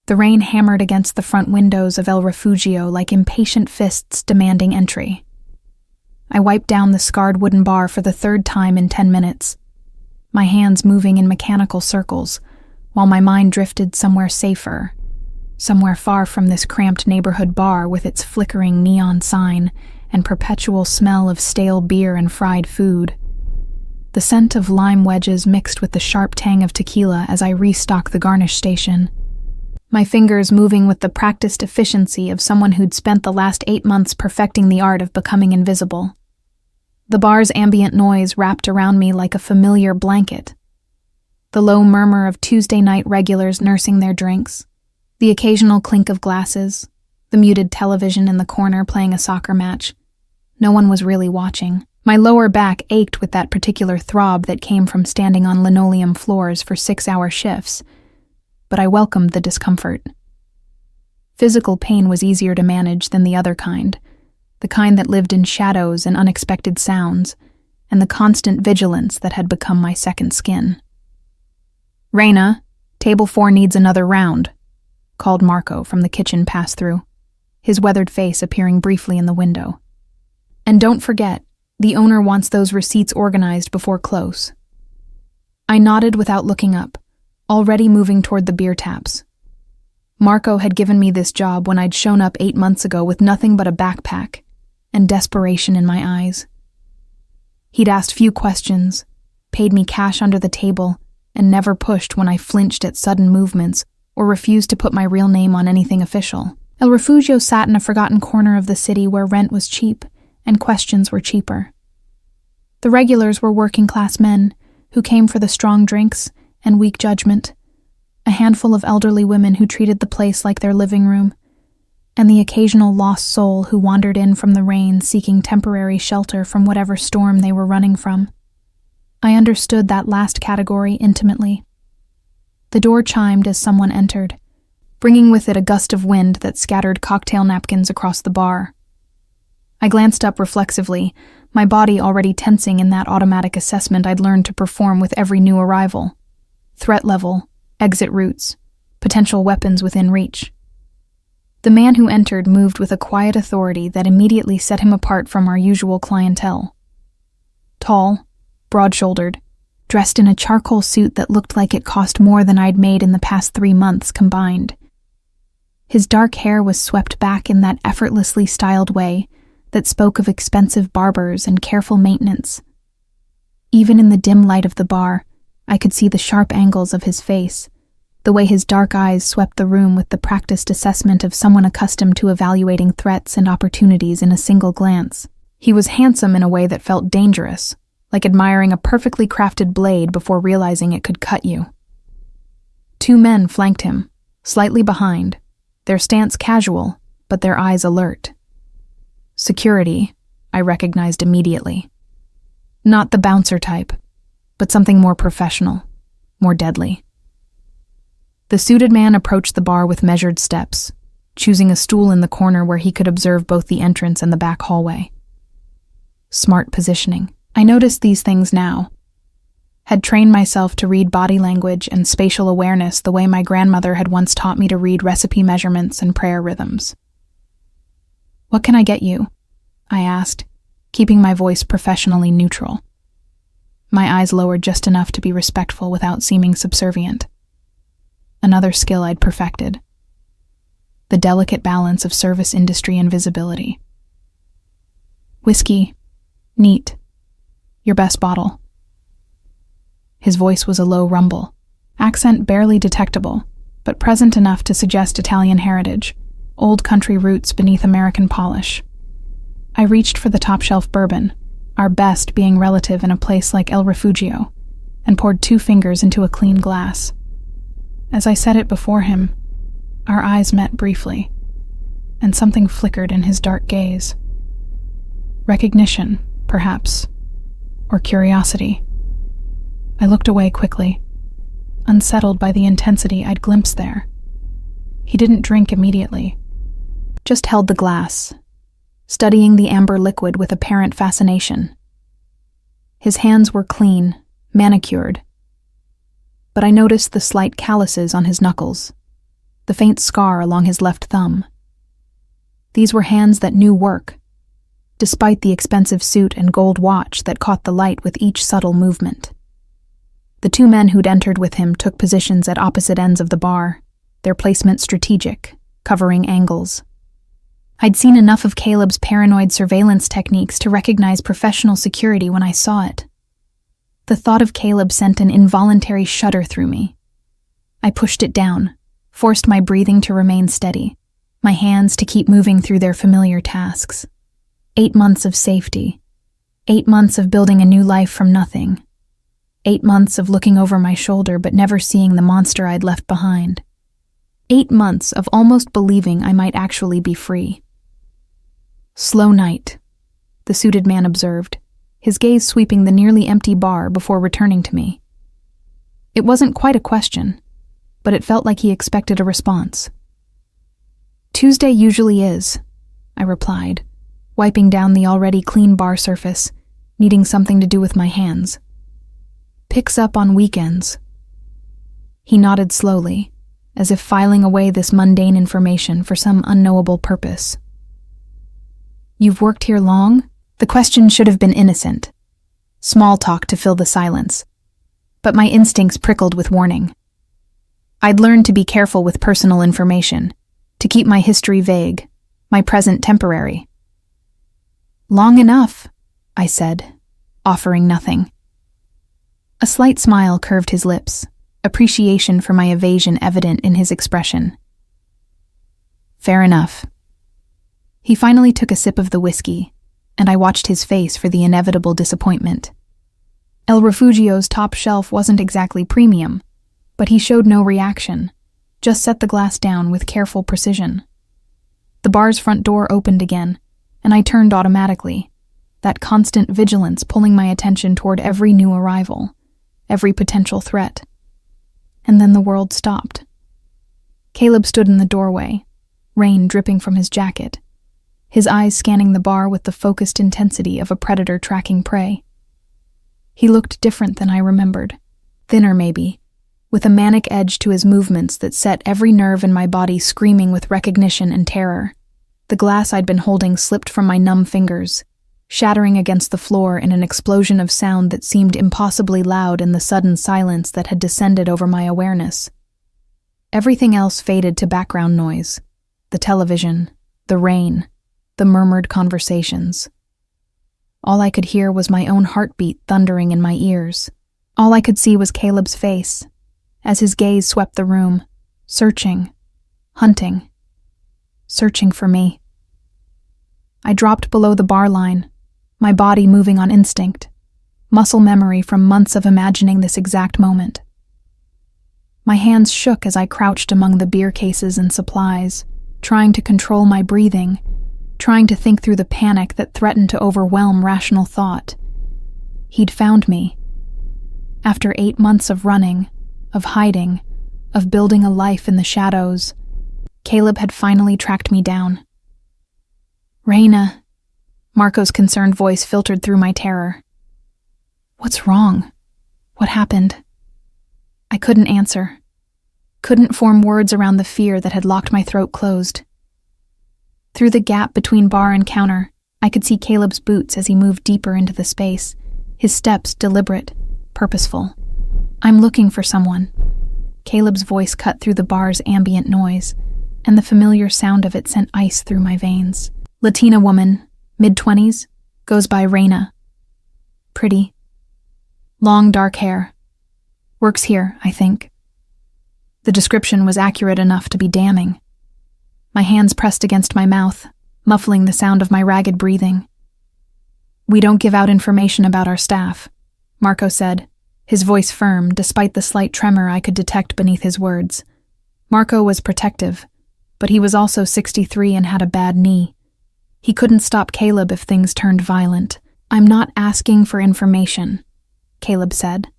The rain hammered against the front windows of El Refugio like impatient fists demanding entry. I wiped down the scarred wooden bar for the third time in 10 minutes, my hands moving in mechanical circles, while my mind drifted somewhere safer, somewhere far from this cramped neighborhood bar with its flickering neon sign and perpetual smell of stale beer and fried food. The scent of lime wedges mixed with the sharp tang of tequila as I restocked the garnish station, my fingers moving with the practiced efficiency of someone who'd spent the last 8 months perfecting the art of becoming invisible. The bar's ambient noise wrapped around me like a familiar blanket. The low murmur of Tuesday night regulars nursing their drinks, the occasional clink of glasses, the muted television in the corner playing a soccer match. No one was really watching. My lower back ached with that particular throb that came from standing on linoleum floors for 6-hour shifts, but I welcomed the discomfort. Physical pain was easier to manage than the other kind, the kind that lived in shadows and unexpected sounds, and the constant vigilance that had become my second skin. "Reina, table 4 needs another round," called Marco from the kitchen pass-through, his weathered face appearing briefly in the window. "And don't forget, the owner wants those receipts organized before close." I nodded without looking up, already moving toward the beer taps. Marco had given me this job when I'd shown up 8 months ago with nothing but a backpack and desperation in my eyes. He'd asked few questions, paid me cash under the table, and never pushed when I flinched at sudden movements or refused to put my real name on anything official. El Refugio sat in a forgotten corner of the city where rent was cheap and questions were cheaper. The regulars were working-class men who came for the strong drinks and weak judgment, a handful of elderly women who treated the place like their living room, and the occasional lost soul who wandered in from the rain seeking temporary shelter from whatever storm they were running from. I understood that last category intimately. The door chimed as someone entered, bringing with it a gust of wind that scattered cocktail napkins across the bar. I glanced up reflexively, my body already tensing in that automatic assessment I'd learned to perform with every new arrival. Threat level, exit routes, potential weapons within reach. The man who entered moved with a quiet authority that immediately set him apart from our usual clientele. Tall, broad-shouldered, dressed in a charcoal suit that looked like it cost more than I'd made in the past 3 months combined. His dark hair was swept back in that effortlessly styled way that spoke of expensive barbers and careful maintenance. Even in the dim light of the bar, I could see the sharp angles of his face, the way his dark eyes swept the room with the practiced assessment of someone accustomed to evaluating threats and opportunities in a single glance. He was handsome in a way that felt dangerous, like admiring a perfectly crafted blade before realizing it could cut you. 2 men flanked him, slightly behind, their stance casual, but their eyes alert. Security, I recognized immediately. Not the bouncer type, but something more professional, more deadly. The suited man approached the bar with measured steps, choosing a stool in the corner where he could observe both the entrance and the back hallway. Smart positioning. I noticed these things now. Had trained myself to read body language and spatial awareness the way my grandmother had once taught me to read recipe measurements and prayer rhythms. "What can I get you?" I asked, keeping my voice professionally neutral. My eyes lowered just enough to be respectful without seeming subservient. Another skill I'd perfected. The delicate balance of service industry and visibility. "Whiskey. Neat. Your best bottle." His voice was a low rumble, accent barely detectable, but present enough to suggest Italian heritage, old country roots beneath American polish. I reached for the top-shelf bourbon, our best being relative in a place like El Refugio, and poured 2 fingers into a clean glass. As I set it before him, our eyes met briefly, and something flickered in his dark gaze. Recognition, perhaps, or curiosity. I looked away quickly, unsettled by the intensity I'd glimpsed there. He didn't drink immediately, just held the glass, studying the amber liquid with apparent fascination. His hands were clean, manicured, but I noticed the slight calluses on his knuckles, the faint scar along his left thumb. These were hands that knew work, despite the expensive suit and gold watch that caught the light with each subtle movement. The two men who'd entered with him took positions at opposite ends of the bar, their placement strategic, covering angles. I'd seen enough of Caleb's paranoid surveillance techniques to recognize professional security when I saw it. The thought of Caleb sent an involuntary shudder through me. I pushed it down, forced my breathing to remain steady, my hands to keep moving through their familiar tasks. 8 months of safety. 8 months of building a new life from nothing. 8 months of looking over my shoulder but never seeing the monster I'd left behind. 8 months of almost believing I might actually be free. "Slow night," the suited man observed, his gaze sweeping the nearly empty bar before returning to me. It wasn't quite a question, but it felt like he expected a response. "Tuesday usually is," I replied, wiping down the already clean bar surface, needing something to do with my hands. "Picks up on weekends." He nodded slowly, as if filing away this mundane information for some unknowable purpose. "You've worked here long?" The question should have been innocent. Small talk to fill the silence. But my instincts prickled with warning. I'd learned to be careful with personal information, to keep my history vague, my present temporary. "Long enough," I said, offering nothing. A slight smile curved his lips, appreciation for my evasion evident in his expression. "Fair enough." He finally took a sip of the whiskey, and I watched his face for the inevitable disappointment. El Refugio's top shelf wasn't exactly premium, but he showed no reaction, just set the glass down with careful precision. The bar's front door opened again, and I turned automatically, that constant vigilance pulling my attention toward every new arrival, every potential threat. And then the world stopped. Caleb stood in the doorway, rain dripping from his jacket, his eyes scanning the bar with the focused intensity of a predator tracking prey. He looked different than I remembered, thinner maybe, with a manic edge to his movements that set every nerve in my body screaming with recognition and terror. The glass I'd been holding slipped from my numb fingers, shattering against the floor in an explosion of sound that seemed impossibly loud in the sudden silence that had descended over my awareness. Everything else faded to background noise: the television, the rain, the murmured conversations. All I could hear was my own heartbeat thundering in my ears. All I could see was Caleb's face, as his gaze swept the room, searching, hunting, searching for me. I dropped below the bar line, my body moving on instinct, muscle memory from months of imagining this exact moment. My hands shook as I crouched among the beer cases and supplies, trying to control my breathing, trying to think through the panic that threatened to overwhelm rational thought. He'd found me. After 8 months of running, of hiding, of building a life in the shadows, Caleb had finally tracked me down. "Reina," Marco's concerned voice filtered through my terror. "What's wrong? What happened?" I couldn't answer. Couldn't form words around the fear that had locked my throat closed. Through the gap between bar and counter, I could see Caleb's boots as he moved deeper into the space, his steps deliberate, purposeful. "I'm looking for someone." Caleb's voice cut through the bar's ambient noise, and the familiar sound of it sent ice through my veins. "Latina woman, mid-20s, goes by Reina. Pretty. Long dark hair. Works here, I think." The description was accurate enough to be damning. My hands pressed against my mouth, muffling the sound of my ragged breathing. "We don't give out information about our staff," Marco said, his voice firm despite the slight tremor I could detect beneath his words. Marco was protective, but he was also 63 and had a bad knee. He couldn't stop Caleb if things turned violent. "I'm not asking for information," Caleb said.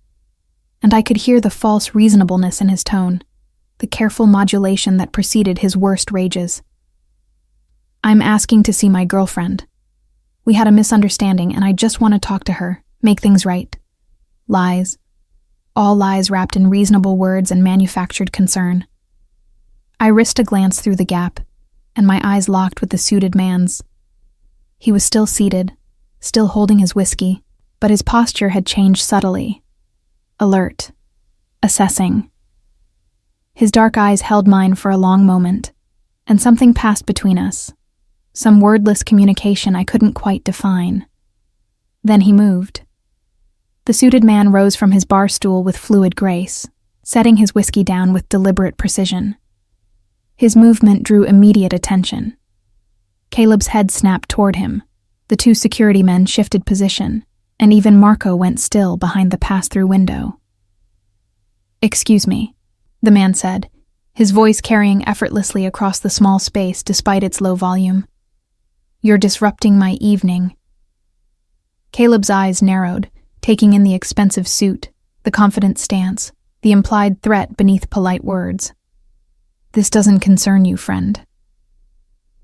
And I could hear the false reasonableness in his tone, the careful modulation that preceded his worst rages. "I'm asking to see my girlfriend. We had a misunderstanding and I just want to talk to her, make things right." Lies. All lies wrapped in reasonable words and manufactured concern. I risked a glance through the gap, and my eyes locked with the suited man's. He was still seated, still holding his whiskey, but his posture had changed subtly. Alert. Assessing. His dark eyes held mine for a long moment, and something passed between us. Some wordless communication I couldn't quite define. Then he moved. The suited man rose from his bar stool with fluid grace, setting his whiskey down with deliberate precision. His movement drew immediate attention. Caleb's head snapped toward him. The two security men shifted position, and even Marco went still behind the pass-through window. "Excuse me," the man said, his voice carrying effortlessly across the small space despite its low volume. "You're disrupting my evening." Caleb's eyes narrowed, taking in the expensive suit, the confident stance, the implied threat beneath polite words. "This doesn't concern you, friend."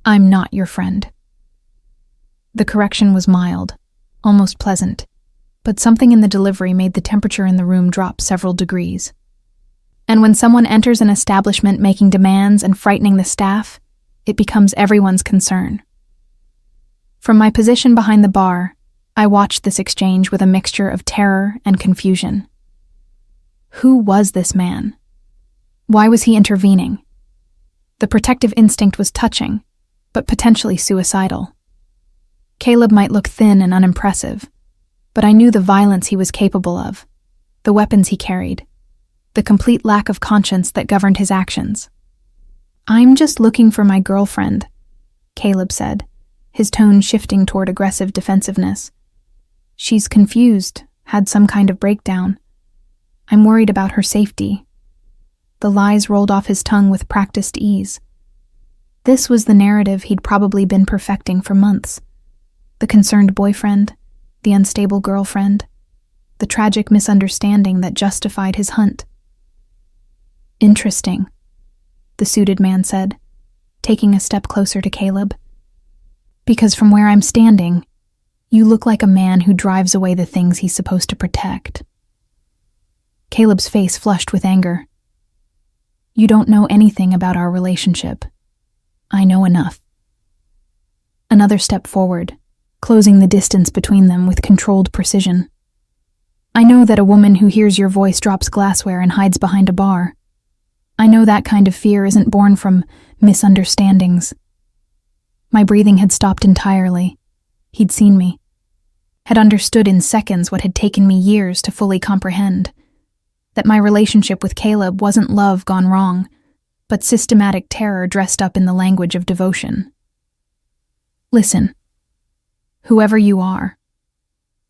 "I'm not your friend." The correction was mild, almost pleasant, but something in the delivery made the temperature in the room drop several degrees. And when someone enters an establishment making demands and frightening the staff, it becomes everyone's concern. From my position behind the bar, I watched this exchange with a mixture of terror and confusion. Who was this man? Why was he intervening? The protective instinct was touching, but potentially suicidal. Caleb might look thin and unimpressive, but I knew the violence he was capable of, the weapons he carried, the complete lack of conscience that governed his actions. "I'm just looking for my girlfriend," Caleb said, his tone shifting toward aggressive defensiveness. "She's confused, had some kind of breakdown. I'm worried about her safety." The lies rolled off his tongue with practiced ease. This was the narrative he'd probably been perfecting for months. The concerned boyfriend, the unstable girlfriend, the tragic misunderstanding that justified his hunt. "Interesting," the suited man said, taking a step closer to Caleb. "Because from where I'm standing, you look like a man who drives away the things he's supposed to protect." Caleb's face flushed with anger. "You don't know anything about our relationship. I know enough." Another step forward, closing the distance between them with controlled precision. "I know that a woman who hears your voice drops glassware and hides behind a bar. I know that kind of fear isn't born from misunderstandings." My breathing had stopped entirely. He'd seen me, had understood in seconds what had taken me years to fully comprehend. That my relationship with Caleb wasn't love gone wrong, but systematic terror dressed up in the language of devotion. "Listen, whoever you are,"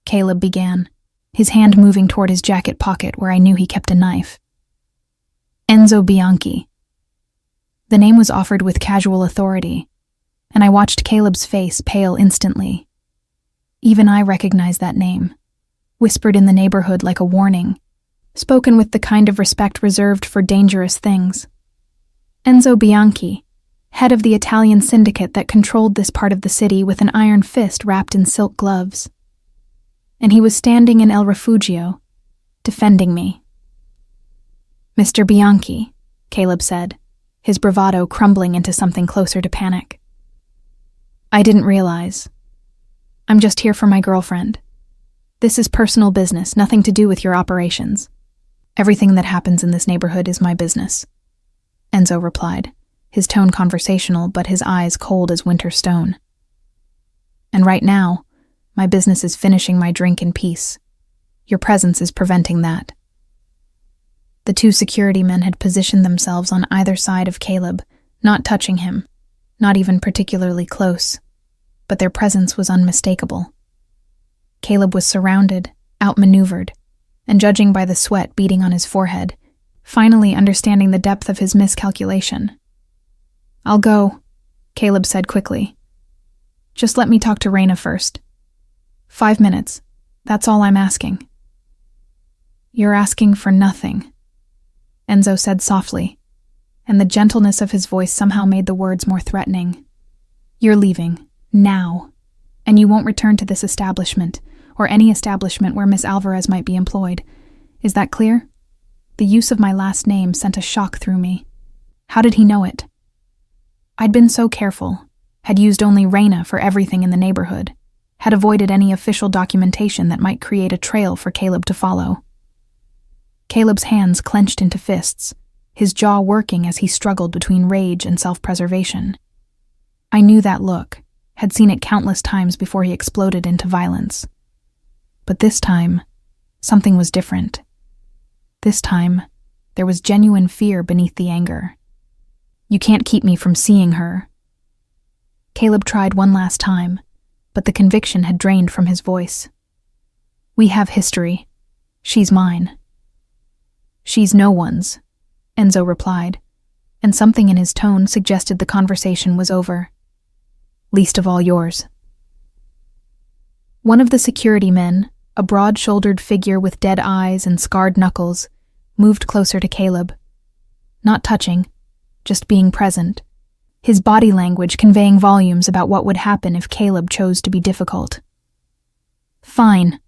Caleb began, his hand moving toward his jacket pocket where I knew he kept a knife. "Enzo Bianchi." The name was offered with casual authority, and I watched Caleb's face pale instantly. Even I recognized that name, whispered in the neighborhood like a warning, spoken with the kind of respect reserved for dangerous things. Enzo Bianchi, head of the Italian syndicate that controlled this part of the city with an iron fist wrapped in silk gloves. And he was standing in El Refugio, defending me. "Mr. Bianchi," Caleb said, his bravado crumbling into something closer to panic. "I didn't realize. I'm just here for my girlfriend. This is personal business, nothing to do with your operations. Everything that happens in this neighborhood is my business," Enzo replied, his tone conversational but his eyes cold as winter stone. "And right now, my business is finishing my drink in peace. Your presence is preventing that." The two security men had positioned themselves on either side of Caleb, not touching him, not even particularly close, but their presence was unmistakable. Caleb was surrounded, outmaneuvered, and judging by the sweat beading on his forehead, finally understanding the depth of his miscalculation. "I'll go," Caleb said quickly. "Just let me talk to Reina first. 5 minutes, that's all I'm asking." "You're asking for nothing," Enzo said softly, and the gentleness of his voice somehow made the words more threatening. "You're leaving, now, and you won't return to this establishment, or any establishment where Miss Alvarez might be employed. Is that clear?" The use of my last name sent a shock through me. How did he know it? I'd been so careful, had used only Reyna for everything in the neighborhood, had avoided any official documentation that might create a trail for Caleb to follow. Caleb's hands clenched into fists, his jaw working as he struggled between rage and self-preservation. I knew that look, had seen it countless times before he exploded into violence. But this time, something was different. This time, there was genuine fear beneath the anger. You can't keep me from seeing her. Caleb tried one last time, but the conviction had drained from his voice. We have history. She's mine. She's no one's, Enzo replied, and something in his tone suggested the conversation was over. Least of all yours. One of the security men, a broad-shouldered figure with dead eyes and scarred knuckles, moved closer to Caleb. Not touching, just being present, his body language conveying volumes about what would happen if Caleb chose to be difficult. Fine,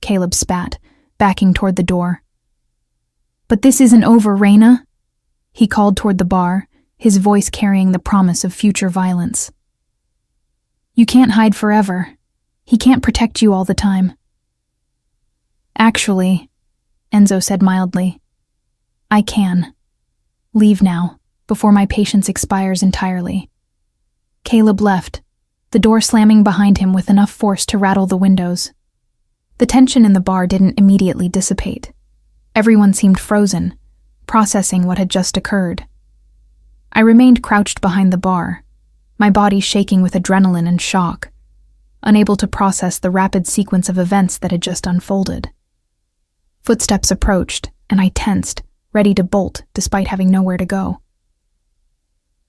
Caleb spat, backing toward the door. But this isn't over, Reyna, he called toward the bar, his voice carrying the promise of future violence. You can't hide forever. He can't protect you all the time. Actually, Enzo said mildly, I can. Leave now, before my patience expires entirely. Caleb left, the door slamming behind him with enough force to rattle the windows. The tension in the bar didn't immediately dissipate. Everyone seemed frozen, processing what had just occurred. I remained crouched behind the bar, my body shaking with adrenaline and shock, unable to process the rapid sequence of events that had just unfolded. Footsteps approached, and I tensed, ready to bolt despite having nowhere to go.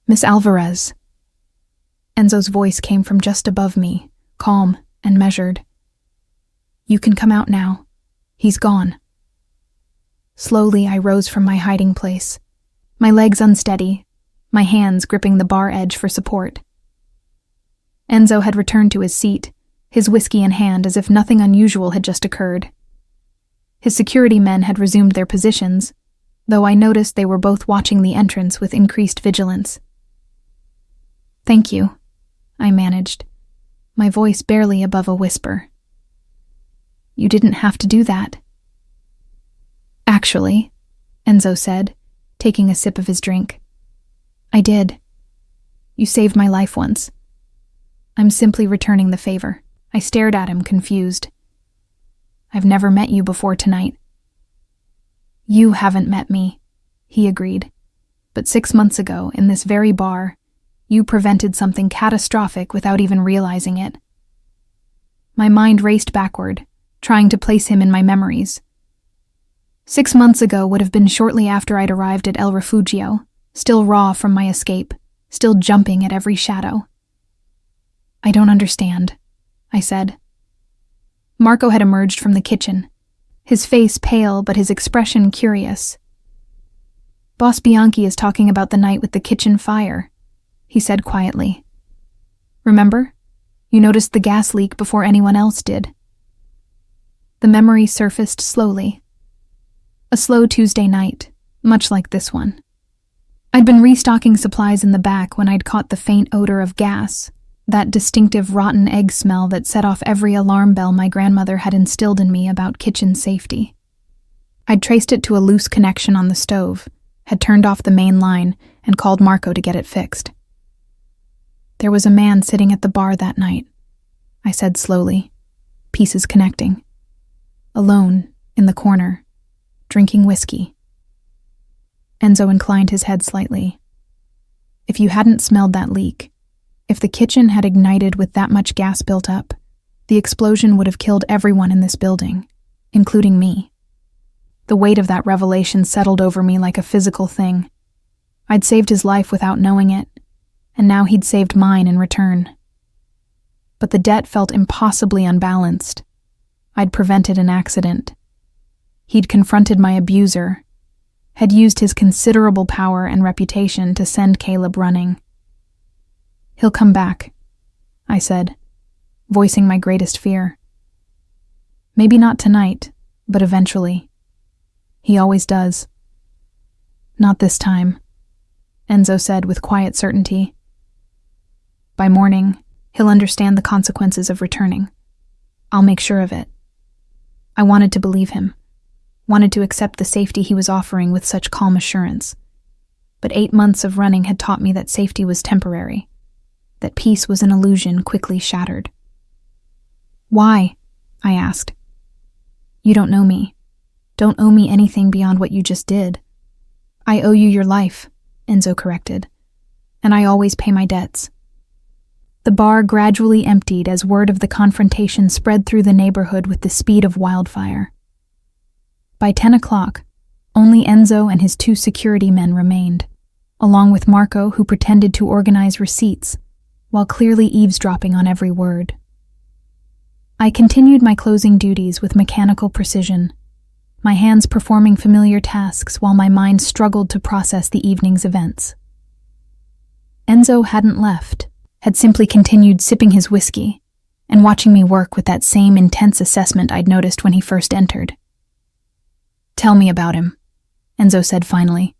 Miss Alvarez. Enzo's voice came from just above me, calm and measured. You can come out now. He's gone. Slowly, I rose from my hiding place, my legs unsteady, my hands gripping the bar edge for support. Enzo had returned to his seat, his whiskey in hand as if nothing unusual had just occurred. His security men had resumed their positions, though I noticed they were both watching the entrance with increased vigilance. Thank you, I managed, my voice barely above a whisper. You didn't have to do that. Actually, Enzo said, taking a sip of his drink. I did. You saved my life once. I'm simply returning the favor. I stared at him, confused. I've never met you before tonight. You haven't met me, he agreed. But 6 months ago, in this very bar, you prevented something catastrophic without even realizing it. My mind raced backward, trying to place him in my memories. 6 months ago would have been shortly after I'd arrived at El Refugio, still raw from my escape, still jumping at every shadow. I don't understand, I said. Marco had emerged from the kitchen, his face pale but his expression curious. Boss Bianchi is talking about the night with the kitchen fire, he said quietly. Remember? You noticed the gas leak before anyone else did. The memory surfaced slowly. A slow Tuesday night, much like this one. I'd been restocking supplies in the back when I'd caught the faint odor of gas, that distinctive rotten egg smell that set off every alarm bell my grandmother had instilled in me about kitchen safety. I'd traced it to a loose connection on the stove, had turned off the main line, and called Marco to get it fixed. There was a man sitting at the bar that night, I said slowly, pieces connecting. Alone, in the corner, drinking whiskey. Enzo inclined his head slightly. If you hadn't smelled that leak, if the kitchen had ignited with that much gas built up, the explosion would have killed everyone in this building, including me. The weight of that revelation settled over me like a physical thing. I'd saved his life without knowing it, and now he'd saved mine in return. But the debt felt impossibly unbalanced. I'd prevented an accident. He'd confronted my abuser, had used his considerable power and reputation to send Caleb running. He'll come back, I said, voicing my greatest fear. Maybe not tonight, but eventually. He always does. Not this time. Enzo said with quiet certainty. By morning, he'll understand the consequences of returning. I'll make sure of it. I wanted to believe him, wanted to accept the safety he was offering with such calm assurance. But 8 months of running had taught me that safety was temporary, that peace was an illusion quickly shattered. Why? I asked. You don't know me. Don't owe me anything beyond what you just did. I owe you your life, Enzo corrected, and I always pay my debts. The bar gradually emptied as word of the confrontation spread through the neighborhood with the speed of wildfire. By 10 o'clock, only Enzo and his 2 security men remained, along with Marco, who pretended to organize receipts, while clearly eavesdropping on every word. I continued my closing duties with mechanical precision, my hands performing familiar tasks while my mind struggled to process the evening's events. Enzo hadn't left, had simply continued sipping his whiskey and watching me work with that same intense assessment I'd noticed when he first entered. Tell me about him, Enzo said finally,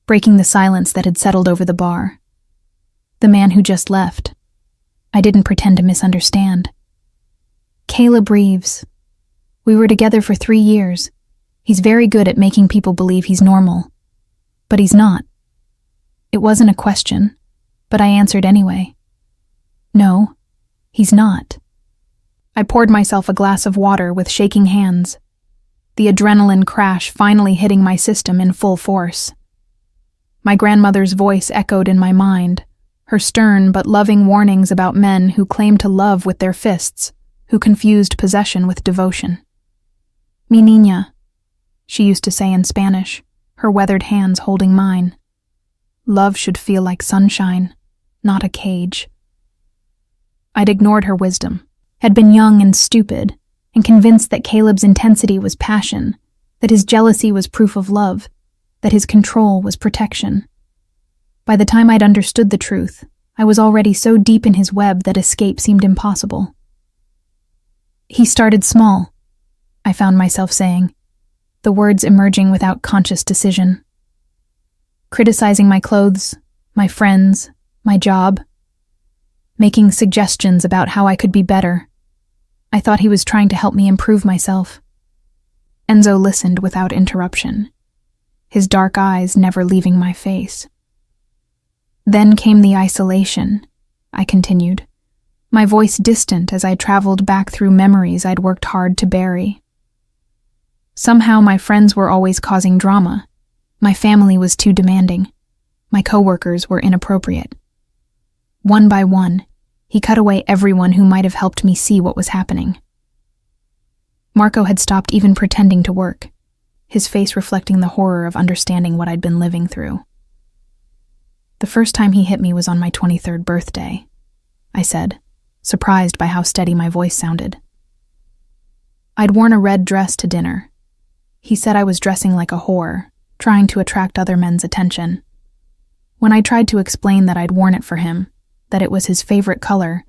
breaking the silence that had settled over the bar. The man who just left. I didn't pretend to misunderstand. Caleb Reeves. We were together for 3 years. He's very good at making people believe he's normal. But he's not. It wasn't a question, but I answered anyway. No, he's not. I poured myself a glass of water with shaking hands, the adrenaline crash finally hitting my system in full force. My grandmother's voice echoed in my mind, her stern but loving warnings about men who claimed to love with their fists, who confused possession with devotion. Mi niña, she used to say in Spanish, her weathered hands holding mine. Love should feel like sunshine, not a cage. I'd ignored her wisdom, had been young and stupid, and convinced that Caleb's intensity was passion, that his jealousy was proof of love, that his control was protection. By the time I'd understood the truth, I was already so deep in his web that escape seemed impossible. He started small, I found myself saying, the words emerging without conscious decision. Criticizing my clothes, my friends, my job, making suggestions about how I could be better. I thought he was trying to help me improve myself. Enzo listened without interruption, his dark eyes never leaving my face. Then came the isolation, I continued, my voice distant as I traveled back through memories I'd worked hard to bury. Somehow my friends were always causing drama. My family was too demanding. My coworkers were inappropriate. One by one, he cut away everyone who might have helped me see what was happening. Marco had stopped even pretending to work, his face reflecting the horror of understanding what I'd been living through. The first time he hit me was on my 23rd birthday, I said, surprised by how steady my voice sounded. I'd worn a red dress to dinner. He said I was dressing like a whore, trying to attract other men's attention. When I tried to explain that I'd worn it for him, that it was his favorite color,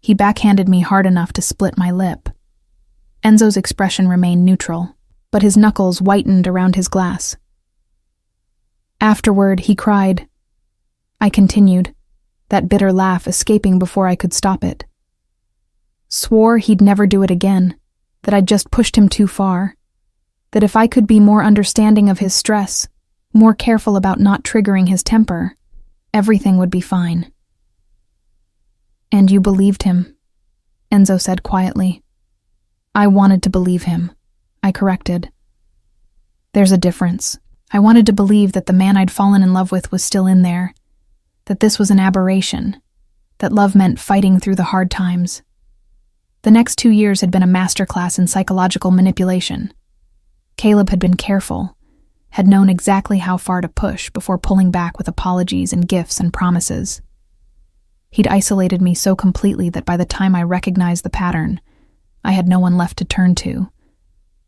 he backhanded me hard enough to split my lip. Enzo's expression remained neutral, but his knuckles whitened around his glass. Afterward, he cried. I continued, that bitter laugh escaping before I could stop it. Swore he'd never do it again, that I'd just pushed him too far, that if I could be more understanding of his stress, more careful about not triggering his temper, everything would be fine. And you believed him, Enzo said quietly. I wanted to believe him, I corrected. There's a difference. I wanted to believe that the man I'd fallen in love with was still in there, that this was an aberration, that love meant fighting through the hard times. The next 2 years had been a masterclass in psychological manipulation. Caleb had been careful, had known exactly how far to push before pulling back with apologies and gifts and promises. He'd isolated me so completely that by the time I recognized the pattern, I had no one left to turn to,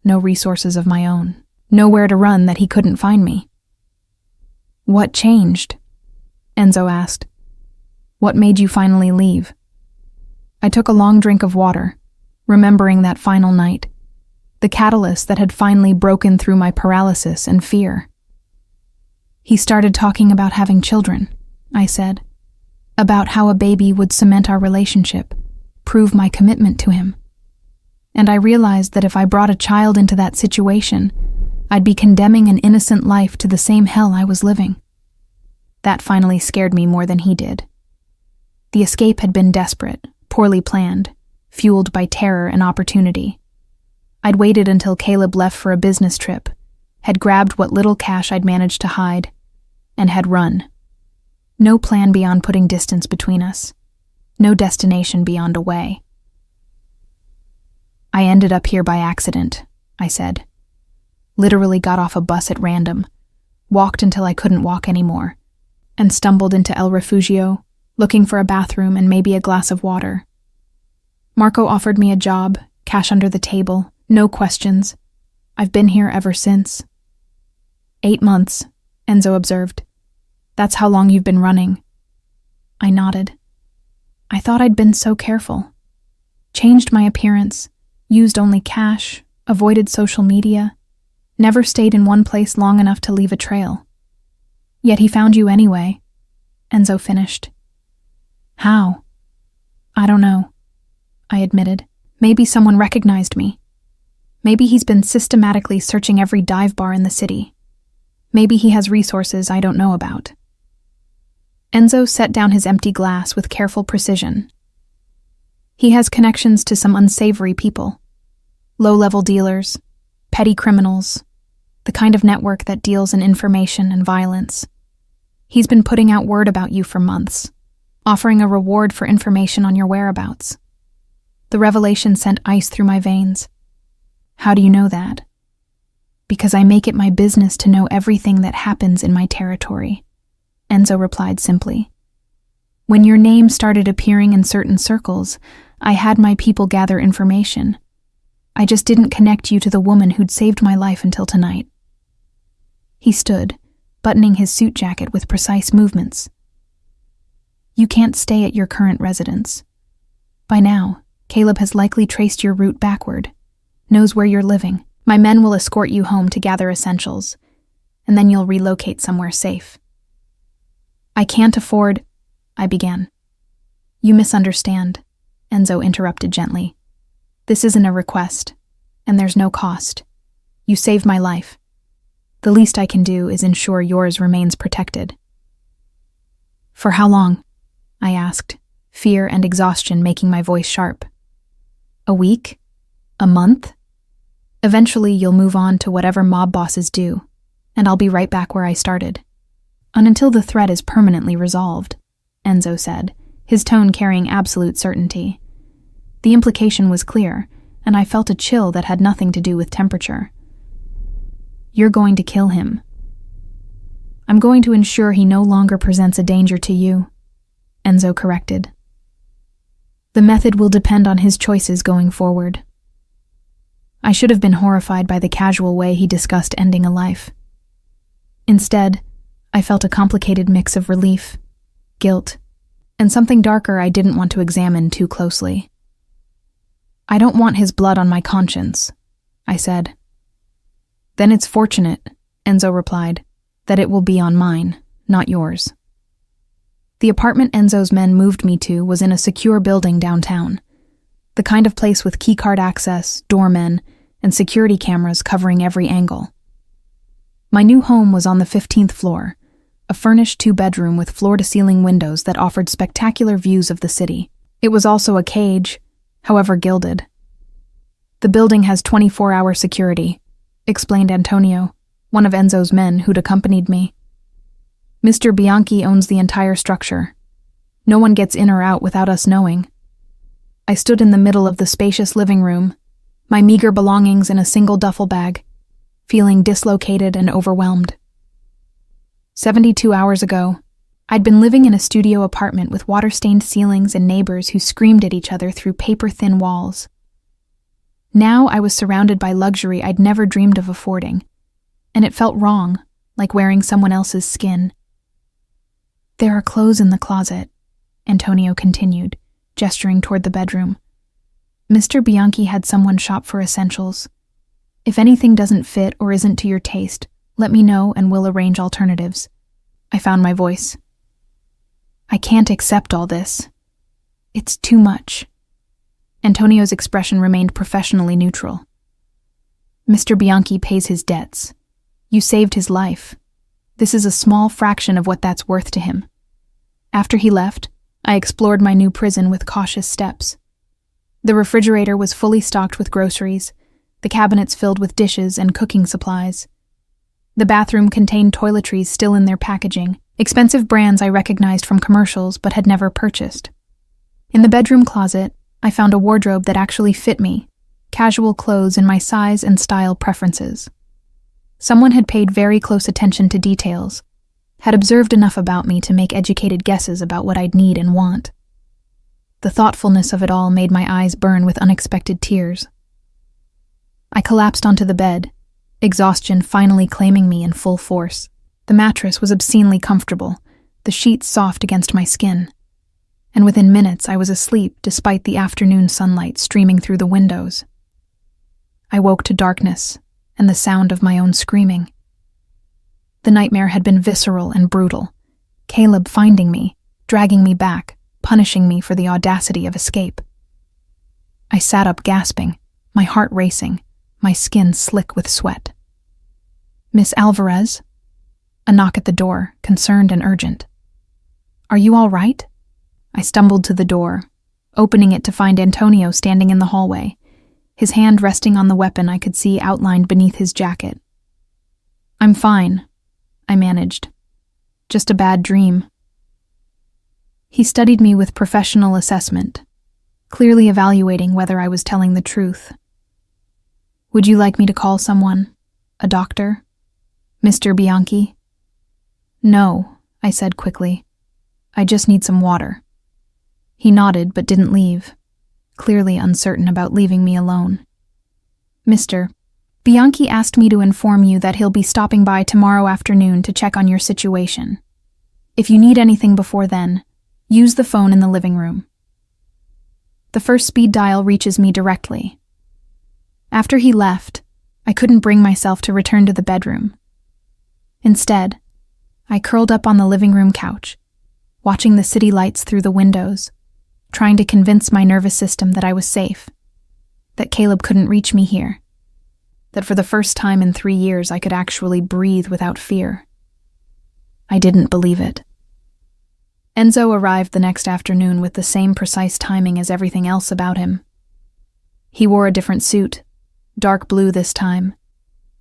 no resources of my own, nowhere to run that he couldn't find me. What changed? Enzo asked. What made you finally leave? I took a long drink of water, remembering that final night, the catalyst that had finally broken through my paralysis and fear. He started talking about having children, I said. About how a baby would cement our relationship, prove my commitment to him. And I realized that if I brought a child into that situation, I'd be condemning an innocent life to the same hell I was living. That finally scared me more than he did. The escape had been desperate, poorly planned, fueled by terror and opportunity. I'd waited until Caleb left for a business trip, had grabbed what little cash I'd managed to hide, and had run. No plan beyond putting distance between us. No destination beyond a way. I ended up here by accident, I said. Literally got off a bus at random, walked until I couldn't walk anymore, and stumbled into El Refugio, looking for a bathroom and maybe a glass of water. Marco offered me a job, cash under the table, no questions. I've been here ever since. 8 months, Enzo observed. That's how long you've been running. I nodded. I thought I'd been so careful. Changed my appearance, used only cash, avoided social media, never stayed in one place long enough to leave a trail. Yet he found you anyway, Enzo finished. How? I don't know, I admitted. Maybe someone recognized me. Maybe he's been systematically searching every dive bar in the city. Maybe he has resources I don't know about. Enzo set down his empty glass with careful precision. He has connections to some unsavory people. Low-level dealers, petty criminals, the kind of network that deals in information and violence. He's been putting out word about you for months, offering a reward for information on your whereabouts. The revelation sent ice through my veins. How do you know that? Because I make it my business to know everything that happens in my territory, Enzo replied simply. When your name started appearing in certain circles, I had my people gather information. I just didn't connect you to the woman who'd saved my life until tonight. He stood, buttoning his suit jacket with precise movements. You can't stay at your current residence. By now, Caleb has likely traced your route backward, knows where you're living. My men will escort you home to gather essentials, and then you'll relocate somewhere safe. I can't afford, I began. You misunderstand, Enzo interrupted gently. This isn't a request, and there's no cost. You saved my life. The least I can do is ensure yours remains protected. For how long? I asked, fear and exhaustion making my voice sharp. A week? A month? Eventually you'll move on to whatever mob bosses do, and I'll be right back where I started. Until the threat is permanently resolved, Enzo said, his tone carrying absolute certainty. The implication was clear, and I felt a chill that had nothing to do with temperature. You're going to kill him. I'm going to ensure he no longer presents a danger to you, Enzo corrected. The method will depend on his choices going forward. I should have been horrified by the casual way he discussed ending a life. Instead, I felt a complicated mix of relief, guilt, and something darker I didn't want to examine too closely. I don't want his blood on my conscience, I said. Then it's fortunate, Enzo replied, that it will be on mine, not yours. The apartment Enzo's men moved me to was in a secure building downtown, the kind of place with keycard access, doormen, and security cameras covering every angle. My new home was on the 15th floor, a furnished 2-bedroom with floor-to-ceiling windows that offered spectacular views of the city. It was also a cage, however gilded. The building has 24-hour security, explained Antonio, one of Enzo's men who'd accompanied me. Mr. Bianchi owns the entire structure. No one gets in or out without us knowing. I stood in the middle of the spacious living room, my meager belongings in a single duffel bag, feeling dislocated and overwhelmed. 72 hours ago, I'd been living in a studio apartment with water-stained ceilings and neighbors who screamed at each other through paper-thin walls. Now I was surrounded by luxury I'd never dreamed of affording, and it felt wrong, like wearing someone else's skin. There are clothes in the closet, Antonio continued, gesturing toward the bedroom. Mr. Bianchi had someone shop for essentials. If anything doesn't fit or isn't to your taste, let me know and we'll arrange alternatives. I found my voice. I can't accept all this. It's too much. Antonio's expression remained professionally neutral. Mr. Bianchi pays his debts. You saved his life. This is a small fraction of what that's worth to him. After he left, I explored my new prison with cautious steps. The refrigerator was fully stocked with groceries, the cabinets filled with dishes and cooking supplies. The bathroom contained toiletries still in their packaging, expensive brands I recognized from commercials but had never purchased. In the bedroom closet, I found a wardrobe that actually fit me, casual clothes in my size and style preferences. Someone had paid very close attention to details, had observed enough about me to make educated guesses about what I'd need and want. The thoughtfulness of it all made my eyes burn with unexpected tears. I collapsed onto the bed, exhaustion finally claiming me in full force. The mattress was obscenely comfortable, the sheets soft against my skin. And within minutes I was asleep despite the afternoon sunlight streaming through the windows. I woke to darkness and the sound of my own screaming. The nightmare had been visceral and brutal. Caleb finding me, dragging me back, punishing me for the audacity of escape. I sat up gasping, my heart racing, my skin slick with sweat. Miss Alvarez? A knock at the door, concerned and urgent. Are you all right? I stumbled to the door, opening it to find Antonio standing in the hallway, his hand resting on the weapon I could see outlined beneath his jacket. I'm fine, I managed. Just a bad dream. He studied me with professional assessment, clearly evaluating whether I was telling the truth. Would you like me to call someone? A doctor? Mr. Bianchi? No, I said quickly. I just need some water. He nodded but didn't leave, clearly uncertain about leaving me alone. Mr. Bianchi asked me to inform you that he'll be stopping by tomorrow afternoon to check on your situation. If you need anything before then, use the phone in the living room. The first speed dial reaches me directly. After he left, I couldn't bring myself to return to the bedroom. Instead, I curled up on the living room couch, watching the city lights through the windows, trying to convince my nervous system that I was safe, that Caleb couldn't reach me here, that for the first time in 3 years I could actually breathe without fear. I didn't believe it. Enzo arrived the next afternoon with the same precise timing as everything else about him. He wore a different suit, dark blue this time,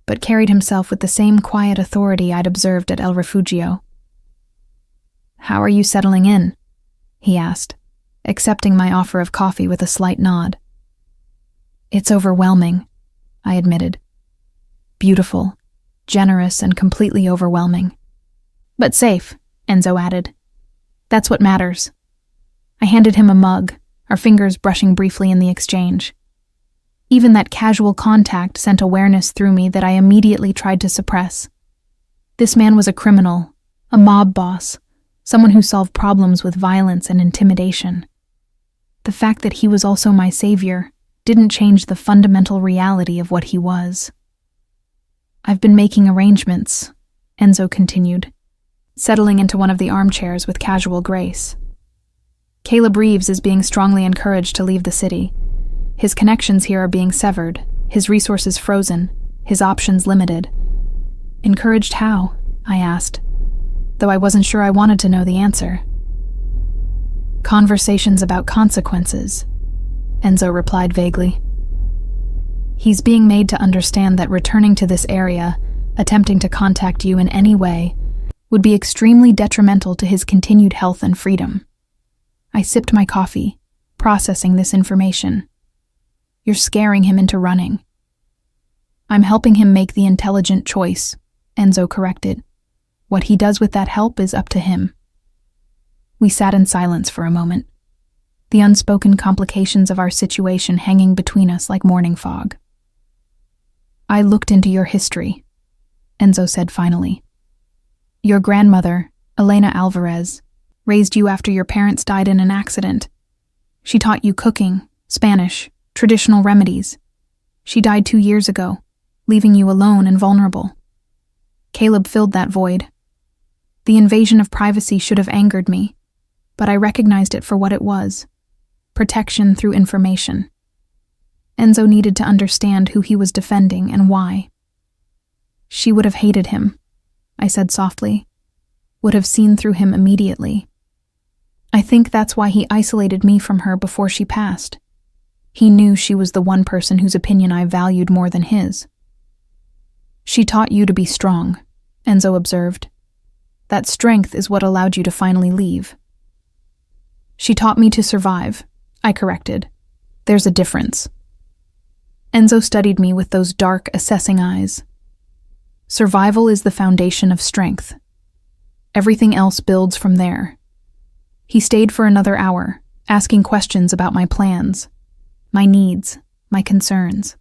but carried himself with the same quiet authority I'd observed at El Refugio. How are you settling in? He asked, accepting my offer of coffee with a slight nod. It's overwhelming, I admitted. Beautiful, generous, and completely overwhelming. But safe, Enzo added. That's what matters. I handed him a mug, our fingers brushing briefly in the exchange. Even that casual contact sent awareness through me that I immediately tried to suppress. This man was a criminal, a mob boss, someone who solved problems with violence and intimidation. The fact that he was also my savior didn't change the fundamental reality of what he was. I've been making arrangements, Enzo continued, settling into one of the armchairs with casual grace. Caleb Reeves is being strongly encouraged to leave the city. His connections here are being severed, his resources frozen, his options limited. Encouraged how? I asked, though I wasn't sure I wanted to know the answer. Conversations about consequences, Enzo replied vaguely. He's being made to understand that returning to this area, attempting to contact you in any way, would be extremely detrimental to his continued health and freedom. I sipped my coffee, processing this information. You're scaring him into running. I'm helping him make the intelligent choice, Enzo corrected. What he does with that help is up to him. We sat in silence for a moment, the unspoken complications of our situation hanging between us like morning fog. I looked into your history, Enzo said finally. Your grandmother, Elena Alvarez, raised you after your parents died in an accident. She taught you cooking, Spanish, traditional remedies. She died 2 years ago, leaving you alone and vulnerable. Caleb filled that void. The invasion of privacy should have angered me, but I recognized it for what it was: protection through information. Enzo needed to understand who he was defending and why. She would have hated him, I said softly, would have seen through him immediately. I think that's why he isolated me from her before she passed. He knew she was the one person whose opinion I valued more than his. She taught you to be strong, Enzo observed. That strength is what allowed you to finally leave. She taught me to survive, I corrected. There's a difference. Enzo studied me with those dark, assessing eyes. Survival is the foundation of strength. Everything else builds from there. He stayed for another hour, asking questions about my plans, my needs, my concerns.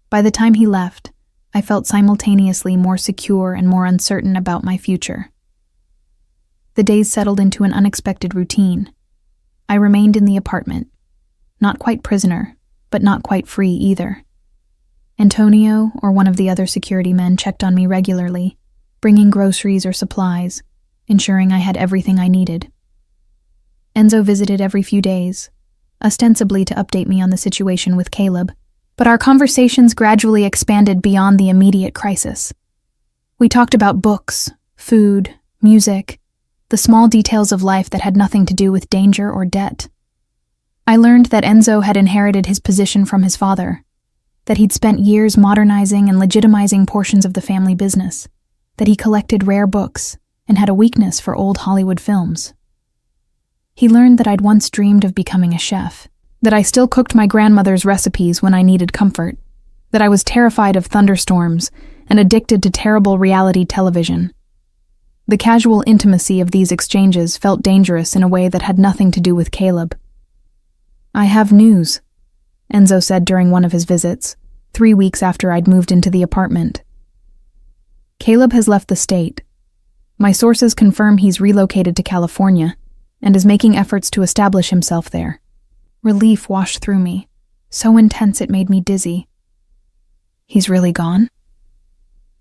By the time he left, I felt simultaneously more secure and more uncertain about my future. The days settled into an unexpected routine. I remained in the apartment, not quite prisoner, but not quite free either. Antonio or one of the other security men checked on me regularly, bringing groceries or supplies, ensuring I had everything I needed. Enzo visited every few days, ostensibly to update me on the situation with Caleb, but our conversations gradually expanded beyond the immediate crisis. We talked about books, food, music, the small details of life that had nothing to do with danger or debt. I learned that Enzo had inherited his position from his father, that he'd spent years modernizing and legitimizing portions of the family business, that he collected rare books and had a weakness for old Hollywood films. He learned that I'd once dreamed of becoming a chef, that I still cooked my grandmother's recipes when I needed comfort, that I was terrified of thunderstorms and addicted to terrible reality television. The casual intimacy of these exchanges felt dangerous in a way that had nothing to do with Caleb. I have news, Enzo said during one of his visits, 3 weeks after I'd moved into the apartment. Caleb has left the state. My sources confirm he's relocated to California and is making efforts to establish himself there. Relief washed through me, so intense it made me dizzy. He's really gone?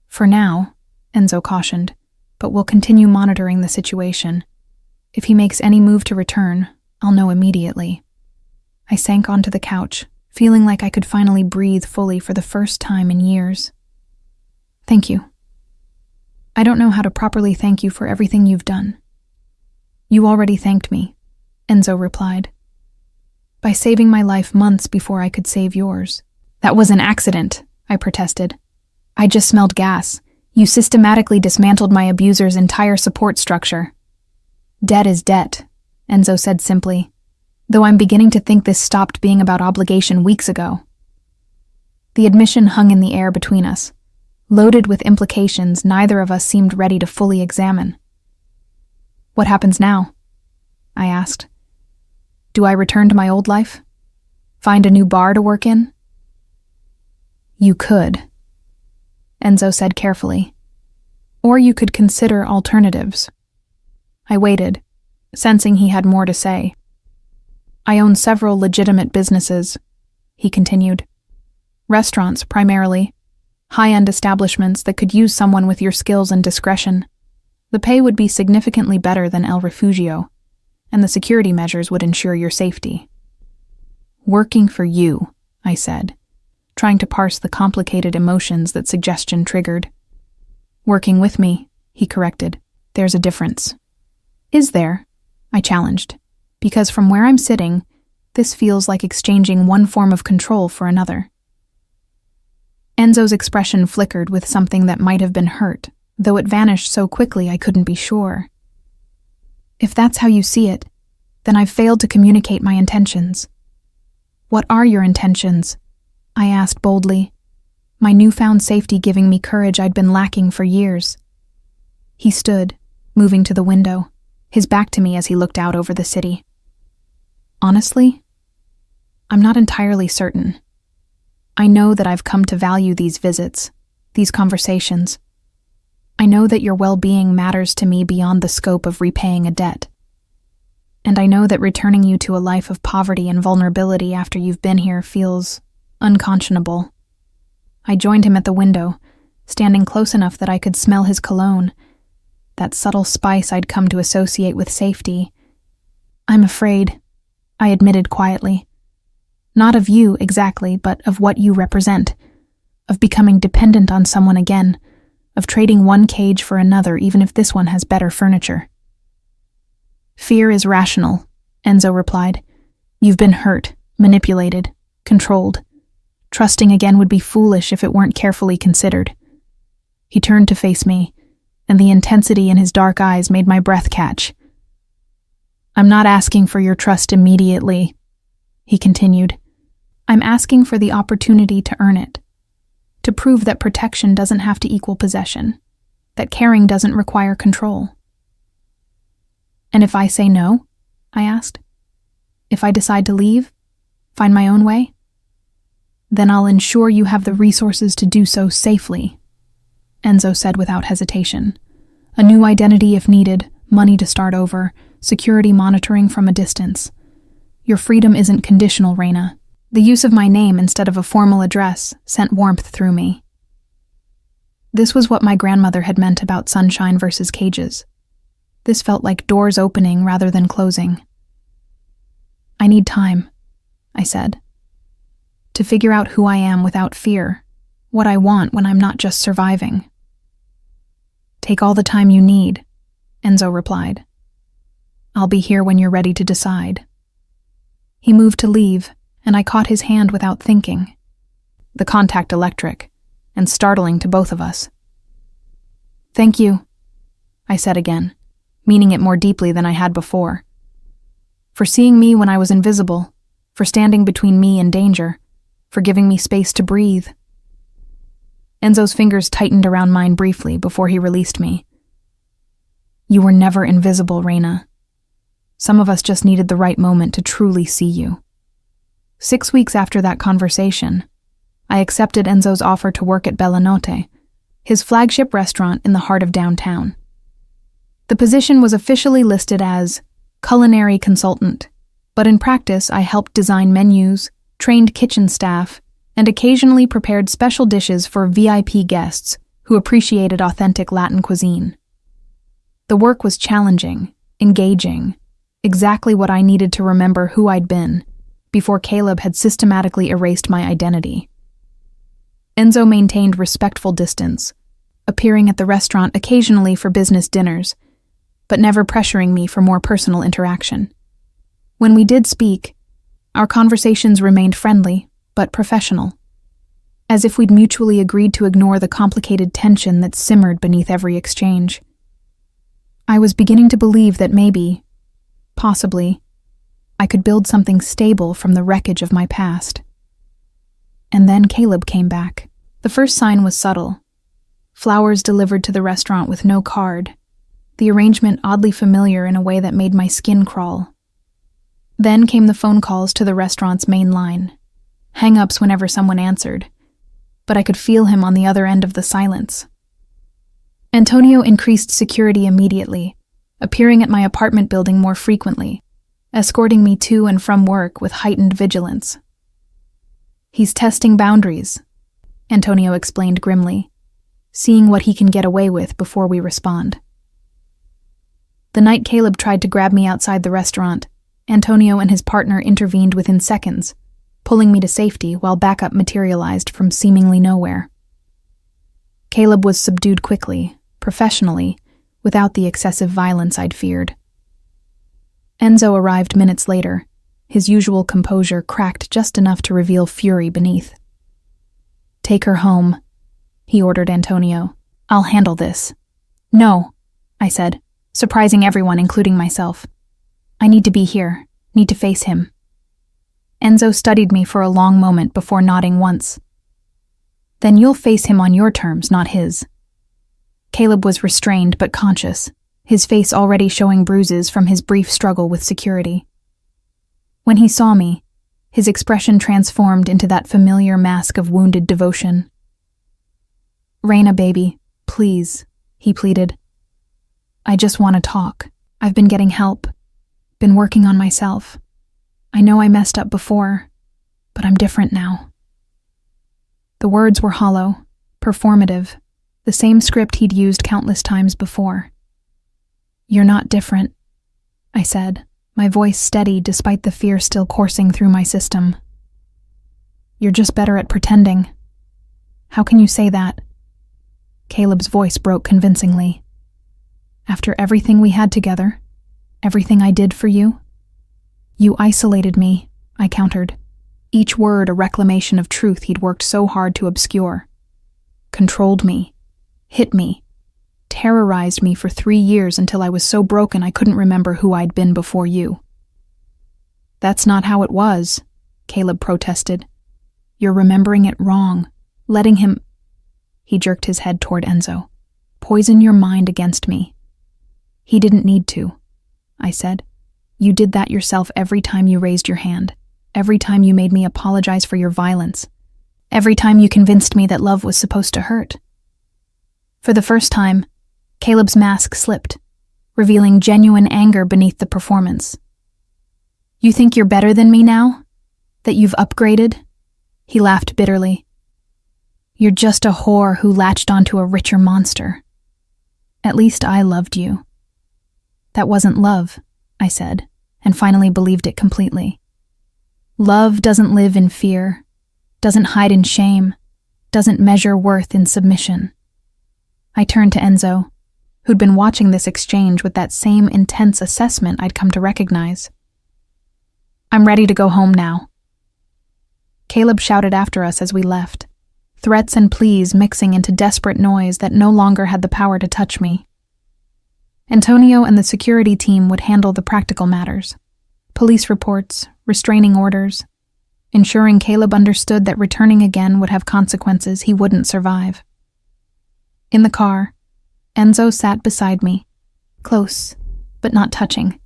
For now, Enzo cautioned, but we'll continue monitoring the situation. If he makes any move to return, I'll know immediately. I sank onto the couch, feeling like I could finally breathe fully for the first time in years. Thank you. I don't know how to properly thank you for everything you've done. You already thanked me, Enzo replied. By saving my life months before I could save yours. That was an accident, I protested. I just smelled gas. You systematically dismantled my abuser's entire support structure. Debt is debt, Enzo said simply, though I'm beginning to think this stopped being about obligation weeks ago. The admission hung in the air between us, loaded with implications neither of us seemed ready to fully examine. What happens now? I asked. Do I return to my old life? Find a new bar to work in? You could, Enzo said carefully. Or you could consider alternatives. I waited, sensing he had more to say. I own several legitimate businesses, he continued. Restaurants, primarily. High-end establishments that could use someone with your skills and discretion. The pay would be significantly better than El Refugio, and the security measures would ensure your safety. Working for you, I said, trying to parse the complicated emotions that suggestion triggered. Working with me, he corrected. There's a difference. Is there? I challenged, because from where I'm sitting, this feels like exchanging one form of control for another. Enzo's expression flickered with something that might have been hurt, though it vanished so quickly I couldn't be sure. If that's how you see it, then I've failed to communicate my intentions. What are your intentions? I asked boldly, my newfound safety giving me courage I'd been lacking for years. He stood, moving to the window, his back to me as he looked out over the city. Honestly, I'm not entirely certain. I know that I've come to value these visits, these conversations. I know that your well-being matters to me beyond the scope of repaying a debt. And I know that returning you to a life of poverty and vulnerability after you've been here feels unconscionable. I joined him at the window, standing close enough that I could smell his cologne, that subtle spice I'd come to associate with safety. "I'm afraid," I admitted quietly. "Not of you, exactly, but of what you represent. Of becoming dependent on someone again. Of trading one cage for another, even if this one has better furniture." "Fear is rational," Enzo replied. "You've been hurt, manipulated, controlled. Trusting again would be foolish if it weren't carefully considered." He turned to face me, and the intensity in his dark eyes made my breath catch. "I'm not asking for your trust immediately," he continued. "I'm asking for the opportunity to earn it. To prove that protection doesn't have to equal possession, that caring doesn't require control." "And if I say no?" I asked. "If I decide to leave? Find my own way?" "Then I'll ensure you have the resources to do so safely," Enzo said without hesitation. "A new identity if needed, money to start over, security monitoring from a distance. Your freedom isn't conditional, Reina." The use of my name instead of a formal address sent warmth through me. This was what my grandmother had meant about sunshine versus cages. This felt like doors opening rather than closing. "I need time," I said, "to figure out who I am without fear, what I want when I'm not just surviving." "Take all the time you need," Enzo replied. "I'll be here when you're ready to decide." He moved to leave, and I caught his hand without thinking. The contact electric, and startling to both of us. "Thank you," I said again, meaning it more deeply than I had before. "For seeing me when I was invisible, for standing between me and danger, for giving me space to breathe." Enzo's fingers tightened around mine briefly before he released me. "You were never invisible, Reina. Some of us just needed the right moment to truly see you." 6 weeks after that conversation, I accepted Enzo's offer to work at Bella Notte, his flagship restaurant in the heart of downtown. The position was officially listed as culinary consultant, but in practice I helped design menus, trained kitchen staff, and occasionally prepared special dishes for VIP guests who appreciated authentic Latin cuisine. The work was challenging, engaging, exactly what I needed to remember who I'd been before Caleb had systematically erased my identity. Enzo maintained respectful distance, appearing at the restaurant occasionally for business dinners, but never pressuring me for more personal interaction. When we did speak, our conversations remained friendly, but professional, as if we'd mutually agreed to ignore the complicated tension that simmered beneath every exchange. I was beginning to believe that maybe, possibly, I could build something stable from the wreckage of my past. And then Caleb came back. The first sign was subtle. Flowers delivered to the restaurant with no card, the arrangement oddly familiar in a way that made my skin crawl. Then came the phone calls to the restaurant's main line, hang-ups whenever someone answered, but I could feel him on the other end of the silence. Antonio increased security immediately, appearing at my apartment building more frequently, escorting me to and from work with heightened vigilance. "He's testing boundaries," Antonio explained grimly, "seeing what he can get away with before we respond." The night Caleb tried to grab me outside the restaurant, Antonio and his partner intervened within seconds, pulling me to safety while backup materialized from seemingly nowhere. Caleb was subdued quickly, professionally, without the excessive violence I'd feared. Enzo arrived minutes later, his usual composure cracked just enough to reveal fury beneath. "Take her home," he ordered Antonio. "I'll handle this." "No," I said, surprising everyone, including myself. "I need to be here, need to face him." Enzo studied me for a long moment before nodding once. "Then you'll face him on your terms, not his." Caleb was restrained but conscious, his face already showing bruises from his brief struggle with security. When he saw me, his expression transformed into that familiar mask of wounded devotion. "Reina, baby, please," he pleaded. "I just want to talk. I've been getting help, been working on myself. I know I messed up before, but I'm different now." The words were hollow, performative, the same script he'd used countless times before. You're not different, I said, my voice steady despite the fear still coursing through my system. You're just better at pretending. How can you say that? Caleb's voice broke convincingly. After everything we had together, everything I did for you? You isolated me, I countered, each word a reclamation of truth he'd worked so hard to obscure. Controlled me, hit me, terrorized me for 3 years until I was so broken I couldn't remember who I'd been before you. That's not how it was, Caleb protested. You're remembering it wrong, letting him— He jerked his head toward Enzo. Poison your mind against me. He didn't need to, I said. You did that yourself every time you raised your hand, every time you made me apologize for your violence, every time you convinced me that love was supposed to hurt. For the first time, Caleb's mask slipped, revealing genuine anger beneath the performance. You think you're better than me now? That you've upgraded? He laughed bitterly. You're just a whore who latched onto a richer monster. At least I loved you. That wasn't love, I said, and finally believed it completely. Love doesn't live in fear, doesn't hide in shame, doesn't measure worth in submission. I turned to Enzo, who'd been watching this exchange with that same intense assessment I'd come to recognize. I'm ready to go home now. Caleb shouted after us as we left, threats and pleas mixing into desperate noise that no longer had the power to touch me. Antonio and the security team would handle the practical matters, police reports, restraining orders, ensuring Caleb understood that returning again would have consequences he wouldn't survive. In the car, Enzo sat beside me, close, but not touching,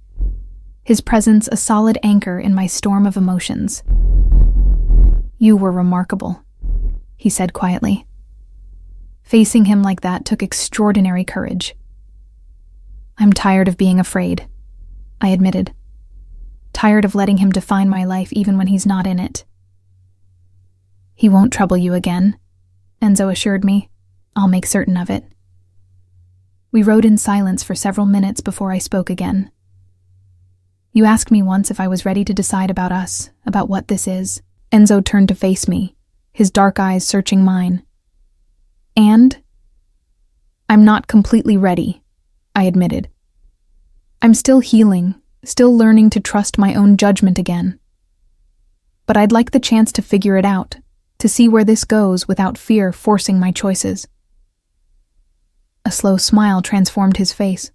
his presence a solid anchor in my storm of emotions. You were remarkable, he said quietly. Facing him like that took extraordinary courage. I'm tired of being afraid, I admitted. Tired of letting him define my life even when he's not in it. He won't trouble you again, Enzo assured me. I'll make certain of it. We rode in silence for several minutes before I spoke again. You asked me once if I was ready to decide about us, about what this is. Enzo turned to face me, his dark eyes searching mine. And? I'm not completely ready, I admitted. I'm still healing, still learning to trust my own judgment again. But I'd like the chance to figure it out, to see where this goes without fear forcing my choices. A slow smile transformed his face,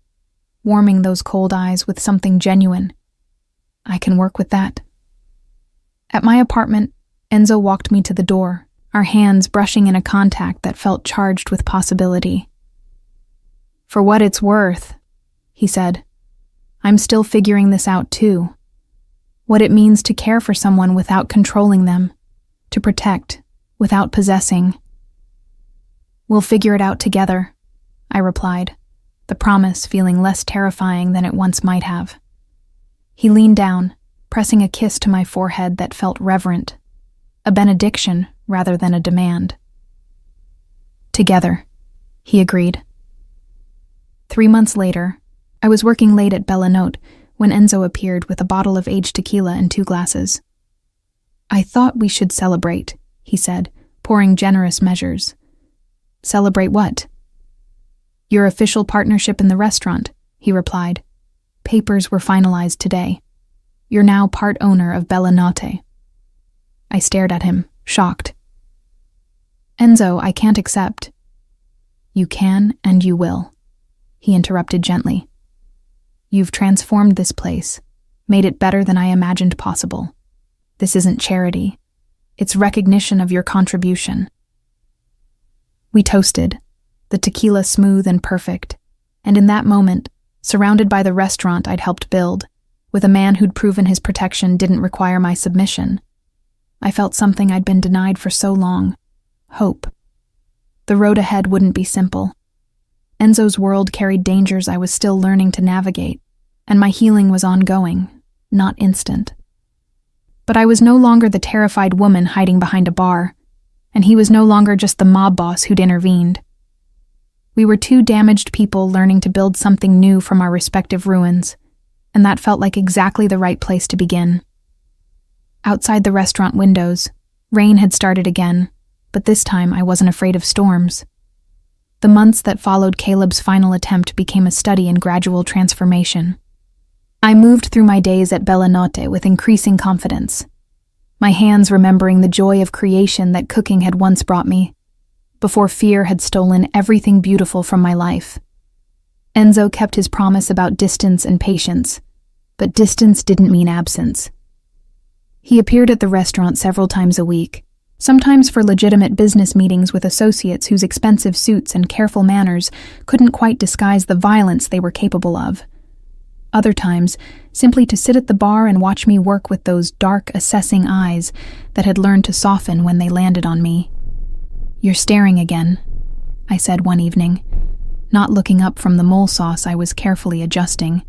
warming those cold eyes with something genuine. I can work with that. At my apartment, Enzo walked me to the door, our hands brushing in a contact that felt charged with possibility. For what it's worth, he said, I'm still figuring this out too. What it means to care for someone without controlling them, to protect without possessing. We'll figure it out together, I replied, the promise feeling less terrifying than it once might have. He leaned down, pressing a kiss to my forehead that felt reverent, a benediction rather than a demand. Together, he agreed. 3 months later, I was working late at Bella Notte when Enzo appeared with a bottle of aged tequila and 2 glasses. I thought we should celebrate, he said, pouring generous measures. Celebrate what? Your official partnership in the restaurant, he replied. Papers were finalized today. You're now part owner of Bella Notte. I stared at him, shocked. Enzo, I can't accept. You can and you will, he interrupted gently. You've transformed this place, made it better than I imagined possible. This isn't charity. It's recognition of your contribution. We toasted, the tequila smooth and perfect, and in that moment, surrounded by the restaurant I'd helped build, with a man who'd proven his protection didn't require my submission, I felt something I'd been denied for so long, hope. The road ahead wouldn't be simple. Enzo's world carried dangers I was still learning to navigate, and my healing was ongoing, not instant. But I was no longer the terrified woman hiding behind a bar, and he was no longer just the mob boss who'd intervened. We were two damaged people learning to build something new from our respective ruins, and that felt like exactly the right place to begin. Outside the restaurant windows, rain had started again, but this time I wasn't afraid of storms. The months that followed Caleb's final attempt became a study in gradual transformation. I moved through my days at Bella Notte with increasing confidence, my hands remembering the joy of creation that cooking had once brought me, before fear had stolen everything beautiful from my life. Enzo kept his promise about distance and patience, but distance didn't mean absence. He appeared at the restaurant several times a week, sometimes for legitimate business meetings with associates whose expensive suits and careful manners couldn't quite disguise the violence they were capable of. Other times, simply to sit at the bar and watch me work with those dark, assessing eyes that had learned to soften when they landed on me. "You're staring again," I said one evening, not looking up from the mole sauce I was carefully adjusting,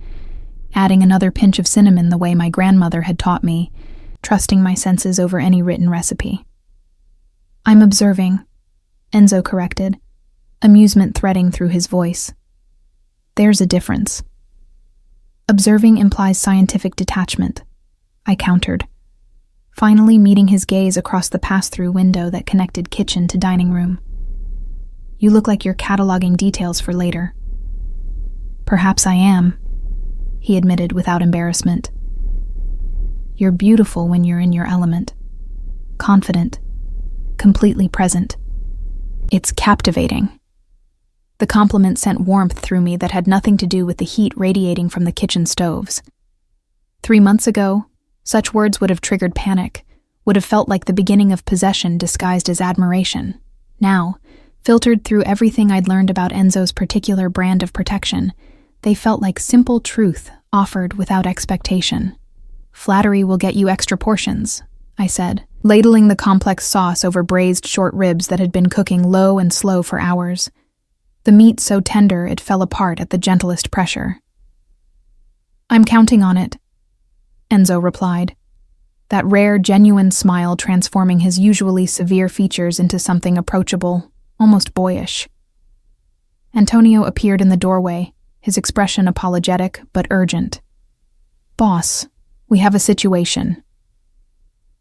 adding another pinch of cinnamon the way my grandmother had taught me, trusting my senses over any written recipe. "I'm observing," Enzo corrected, amusement threading through his voice. "There's a difference." "Observing implies scientific detachment," I countered, finally meeting his gaze across the pass-through window that connected kitchen to dining room. "You look like you're cataloging details for later." "Perhaps I am," he admitted without embarrassment. "You're beautiful when you're in your element. Confident. Completely present. It's captivating." The compliment sent warmth through me that had nothing to do with the heat radiating from the kitchen stoves. 3 months ago, such words would have triggered panic, would have felt like the beginning of possession disguised as admiration. Now, filtered through everything I'd learned about Enzo's particular brand of protection, they felt like simple truth offered without expectation. "Flattery will get you extra portions," I said, ladling the complex sauce over braised short ribs that had been cooking low and slow for hours. The meat so tender it fell apart at the gentlest pressure. "I'm counting on it," Enzo replied, that rare, genuine smile transforming his usually severe features into something approachable, almost boyish. Antonio appeared in the doorway, his expression apologetic but urgent. "Boss, we have a situation."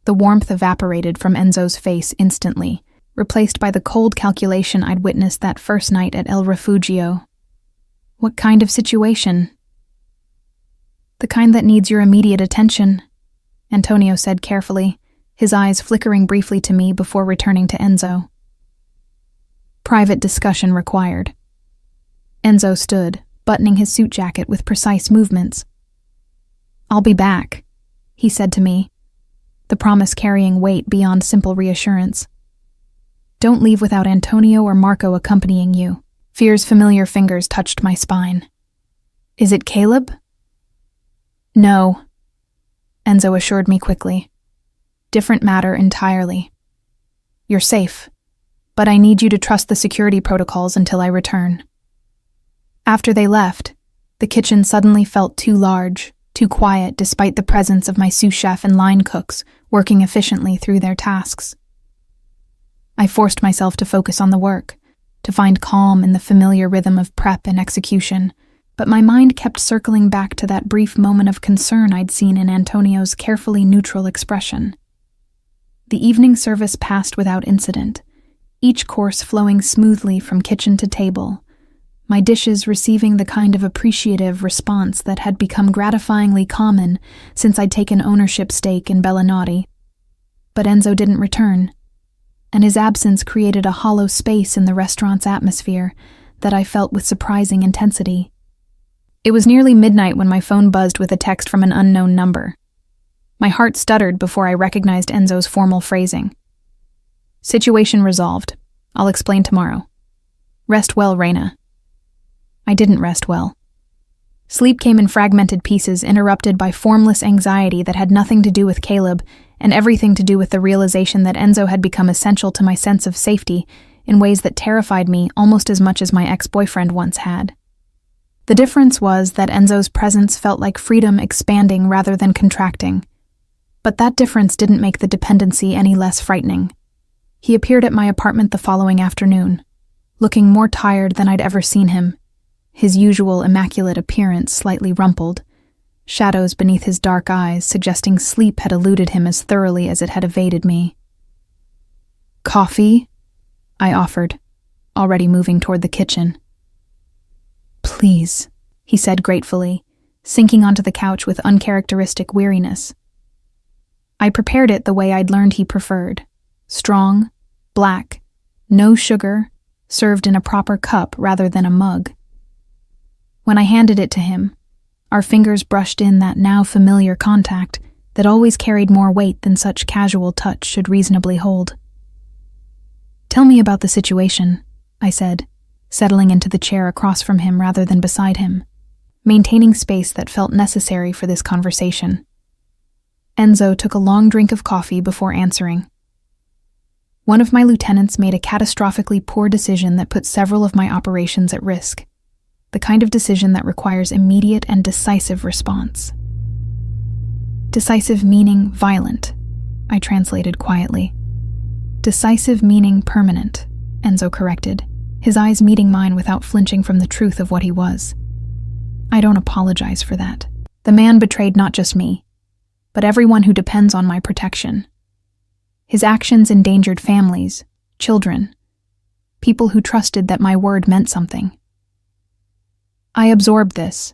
The warmth evaporated from Enzo's face instantly, replaced by the cold calculation I'd witnessed that first night at El Refugio. "What kind of situation?" "The kind that needs your immediate attention," Antonio said carefully, his eyes flickering briefly to me before returning to Enzo. "Private discussion required." Enzo stood, buttoning his suit jacket with precise movements. "I'll be back," he said to me, the promise carrying weight beyond simple reassurance. "Don't leave without Antonio or Marco accompanying you." Fear's familiar fingers touched my spine. "Is it Caleb?" "No," Enzo assured me quickly. "Different matter entirely. You're safe, but I need you to trust the security protocols until I return." After they left, the kitchen suddenly felt too large, too quiet despite the presence of my sous chef and line cooks working efficiently through their tasks. I forced myself to focus on the work, to find calm in the familiar rhythm of prep and execution, but my mind kept circling back to that brief moment of concern I'd seen in Antonio's carefully neutral expression. The evening service passed without incident, each course flowing smoothly from kitchen to table, my dishes receiving the kind of appreciative response that had become gratifyingly common since I'd taken ownership stake in Bella Notte. But Enzo didn't return, and his absence created a hollow space in the restaurant's atmosphere that I felt with surprising intensity. It was nearly midnight when my phone buzzed with a text from an unknown number. My heart stuttered before I recognized Enzo's formal phrasing. "Situation resolved. I'll explain tomorrow. Rest well, Reina." I didn't rest well. Sleep came in fragmented pieces, interrupted by formless anxiety that had nothing to do with Caleb and everything to do with the realization that Enzo had become essential to my sense of safety in ways that terrified me almost as much as my ex-boyfriend once had. The difference was that Enzo's presence felt like freedom expanding rather than contracting. But that difference didn't make the dependency any less frightening. He appeared at my apartment the following afternoon, looking more tired than I'd ever seen him, his usual immaculate appearance slightly rumpled, shadows beneath his dark eyes suggesting sleep had eluded him as thoroughly as it had evaded me. "Coffee?" I offered, already moving toward the kitchen. "Please," he said gratefully, sinking onto the couch with uncharacteristic weariness. I prepared it the way I'd learned he preferred. Strong, black, no sugar, served in a proper cup rather than a mug. When I handed it to him, our fingers brushed in that now familiar contact that always carried more weight than such casual touch should reasonably hold. "Tell me about the situation," I said, settling into the chair across from him rather than beside him, maintaining space that felt necessary for this conversation. Enzo took a long drink of coffee before answering. "One of my lieutenants made a catastrophically poor decision that put several of my operations at risk. The kind of decision that requires immediate and decisive response." "Decisive meaning violent," I translated quietly. "Decisive meaning permanent," Enzo corrected, his eyes meeting mine without flinching from the truth of what he was. "I don't apologize for that. The man betrayed not just me, but everyone who depends on my protection. His actions endangered families, children, people who trusted that my word meant something." I absorbed this,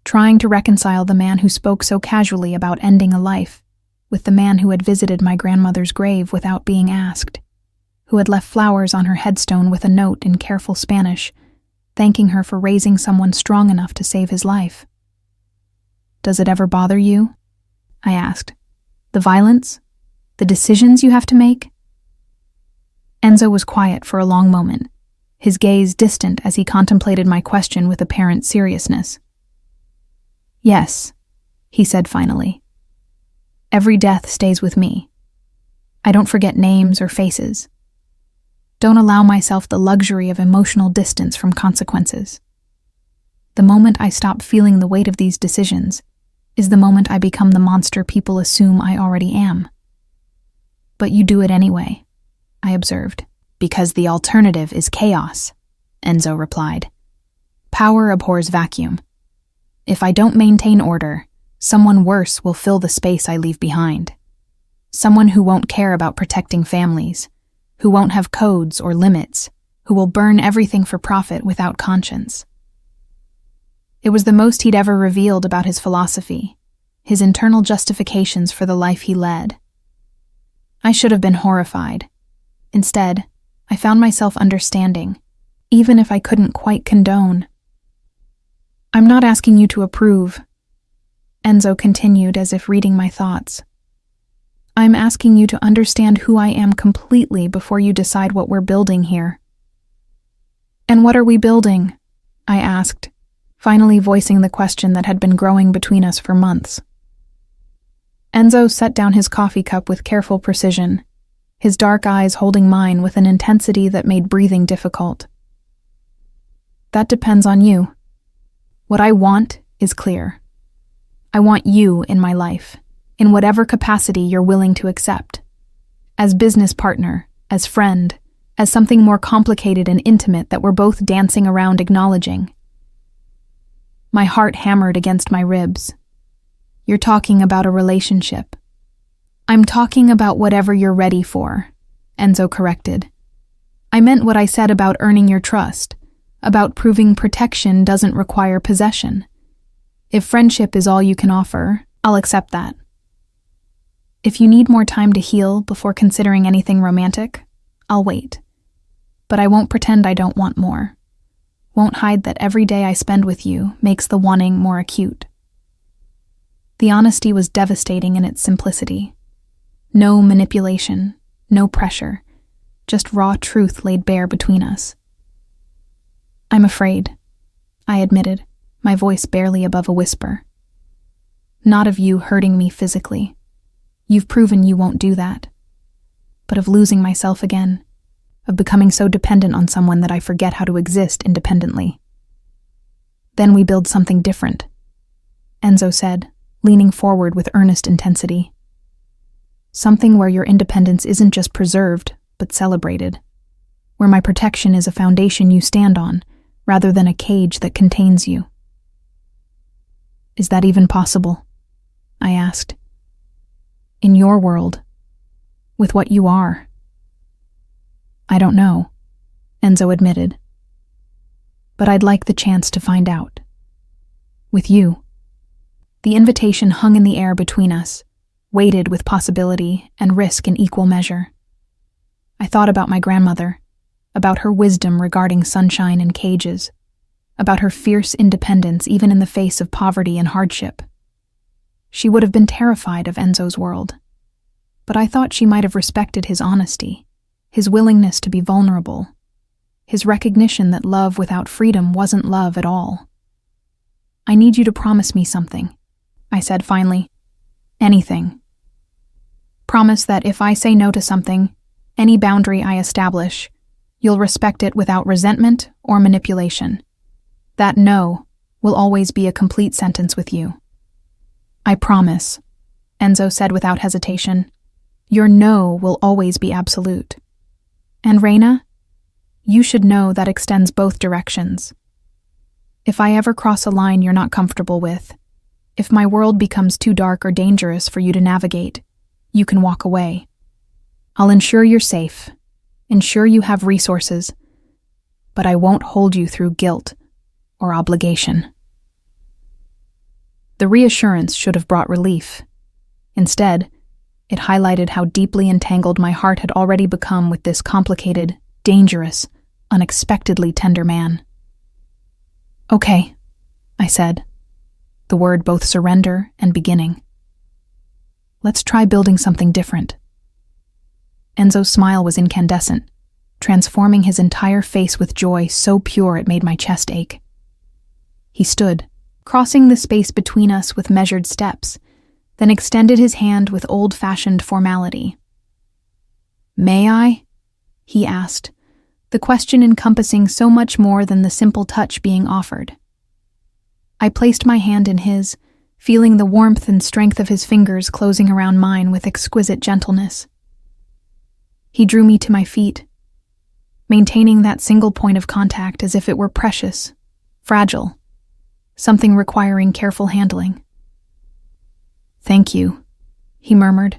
trying to reconcile the man who spoke so casually about ending a life with the man who had visited my grandmother's grave without being asked, who had left flowers on her headstone with a note in careful Spanish, thanking her for raising someone strong enough to save his life. "Does it ever bother you?" I asked. "The violence? The decisions you have to make?" Enzo was quiet for a long moment, his gaze distant as he contemplated my question with apparent seriousness. "Yes," he said finally. "Every death stays with me. I don't forget names or faces. Don't allow myself the luxury of emotional distance from consequences. The moment I stop feeling the weight of these decisions is the moment I become the monster people assume I already am." "But you do it anyway," I observed. "Because the alternative is chaos," Enzo replied. "Power abhors vacuum. If I don't maintain order, someone worse will fill the space I leave behind. Someone who won't care about protecting families, who won't have codes or limits, who will burn everything for profit without conscience." It was the most he'd ever revealed about his philosophy, his internal justifications for the life he led. I should have been horrified. Instead, I found myself understanding, even if I couldn't quite condone. "I'm not asking you to approve," Enzo continued as if reading my thoughts. "I'm asking you to understand who I am completely before you decide what we're building here." "And what are we building?" I asked, finally voicing the question that had been growing between us for months. Enzo set down his coffee cup with careful precision, his dark eyes holding mine with an intensity that made breathing difficult. "That depends on you. What I want is clear. I want you in my life, in whatever capacity you're willing to accept. As business partner, as friend, as something more complicated and intimate that we're both dancing around acknowledging." My heart hammered against my ribs. "You're talking about a relationship." "I'm talking about whatever you're ready for," Enzo corrected. "I meant what I said about earning your trust, about proving protection doesn't require possession. If friendship is all you can offer, I'll accept that. If you need more time to heal before considering anything romantic, I'll wait. But I won't pretend I don't want more. Won't hide that every day I spend with you makes the wanting more acute." The honesty was devastating in its simplicity. No manipulation, no pressure, just raw truth laid bare between us. "I'm afraid," I admitted, my voice barely above a whisper. "Not of you hurting me physically. You've proven you won't do that. But of losing myself again, of becoming so dependent on someone that I forget how to exist independently." "Then we build something different," Enzo said, leaning forward with earnest intensity. "Something where your independence isn't just preserved, but celebrated. where my protection is a foundation you stand on, rather than a cage that contains you. Is that even possible? I asked. In your world, with what you are. I don't know, Enzo admitted. But I'd like the chance to find out. With you. The invitation hung in the air between us, weighted with possibility and risk in equal measure. I thought about my grandmother, about her wisdom regarding sunshine and cages, about her fierce independence even in the face of poverty and hardship. She would have been terrified of Enzo's world, but I thought she might have respected his honesty, his willingness to be vulnerable, his recognition that love without freedom wasn't love at all. I need you to promise me something, I said finally. Anything. Promise that if I say no to something, any boundary I establish, you'll respect it without resentment or manipulation. That no will always be a complete sentence with you. I promise, Enzo said without hesitation. Your no will always be absolute. And Reina, you should know that extends both directions. If I ever cross a line you're not comfortable with, if my world becomes too dark or dangerous for you to navigate, you can walk away. I'll ensure you're safe, ensure you have resources, but I won't hold you through guilt or obligation. The reassurance should have brought relief. Instead, it highlighted how deeply entangled my heart had already become with this complicated, dangerous, unexpectedly tender man. Okay, I said, the word both surrender and beginning. Let's try building something different. Enzo's smile was incandescent, transforming his entire face with joy so pure it made my chest ache. He stood, crossing the space between us with measured steps, then extended his hand with old-fashioned formality. May I? He asked, the question encompassing so much more than the simple touch being offered. I placed my hand in his, feeling the warmth and strength of his fingers closing around mine with exquisite gentleness. He drew me to my feet, maintaining that single point of contact as if it were precious, fragile, something requiring careful handling. Thank you, he murmured,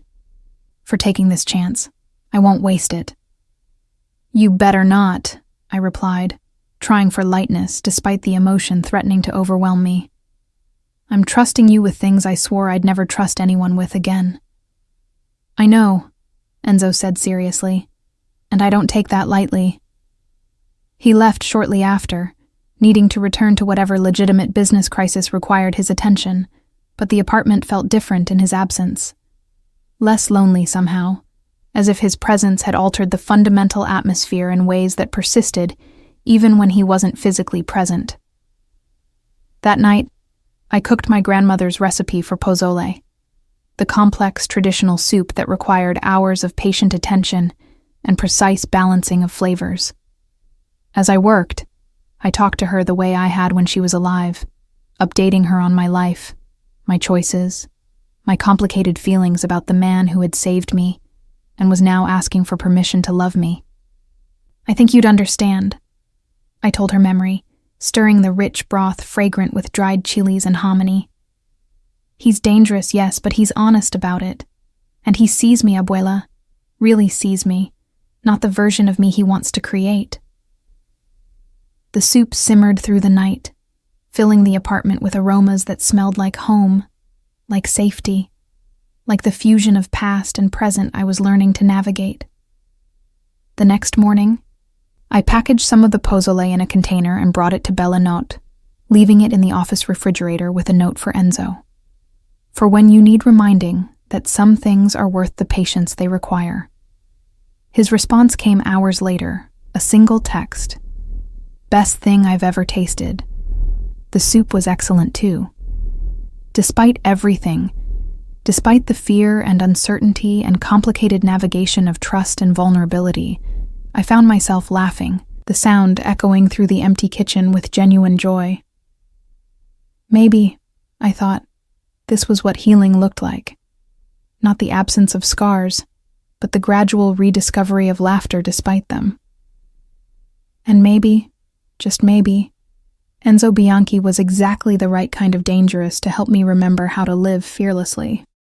for taking this chance. I won't waste it. You better not, I replied, trying for lightness despite the emotion threatening to overwhelm me. I'm trusting you with things I swore I'd never trust anyone with again. I know, Enzo said seriously, and I don't take that lightly. He left shortly after, needing to return to whatever legitimate business crisis required his attention, but the apartment felt different in his absence. Less lonely somehow, as if his presence had altered the fundamental atmosphere in ways that persisted even when he wasn't physically present. That night, I cooked my grandmother's recipe for pozole, the complex traditional soup that required hours of patient attention and precise balancing of flavors. As I worked, I talked to her the way I had when she was alive, updating her on my life, my choices, my complicated feelings about the man who had saved me and was now asking for permission to love me. I think you'd understand, I told her memory, stirring the rich broth fragrant with dried chilies and hominy. He's dangerous, yes, but he's honest about it. And he sees me, Abuela, really sees me, not the version of me he wants to create. The soup simmered through the night, filling the apartment with aromas that smelled like home, like safety, like the fusion of past and present I was learning to navigate. The next morning, I packaged some of the pozole in a container and brought it to Bella Notte, leaving it in the office refrigerator with a note for Enzo. For when you need reminding that some things are worth the patience they require. His response came hours later, a single text. Best thing I've ever tasted. The soup was excellent too. Despite everything, despite the fear and uncertainty and complicated navigation of trust and vulnerability, I found myself laughing, the sound echoing through the empty kitchen with genuine joy. Maybe, I thought, this was what healing looked like. Not the absence of scars, but the gradual rediscovery of laughter despite them. And maybe, just maybe, Enzo Bianchi was exactly the right kind of dangerous to help me remember how to live fearlessly.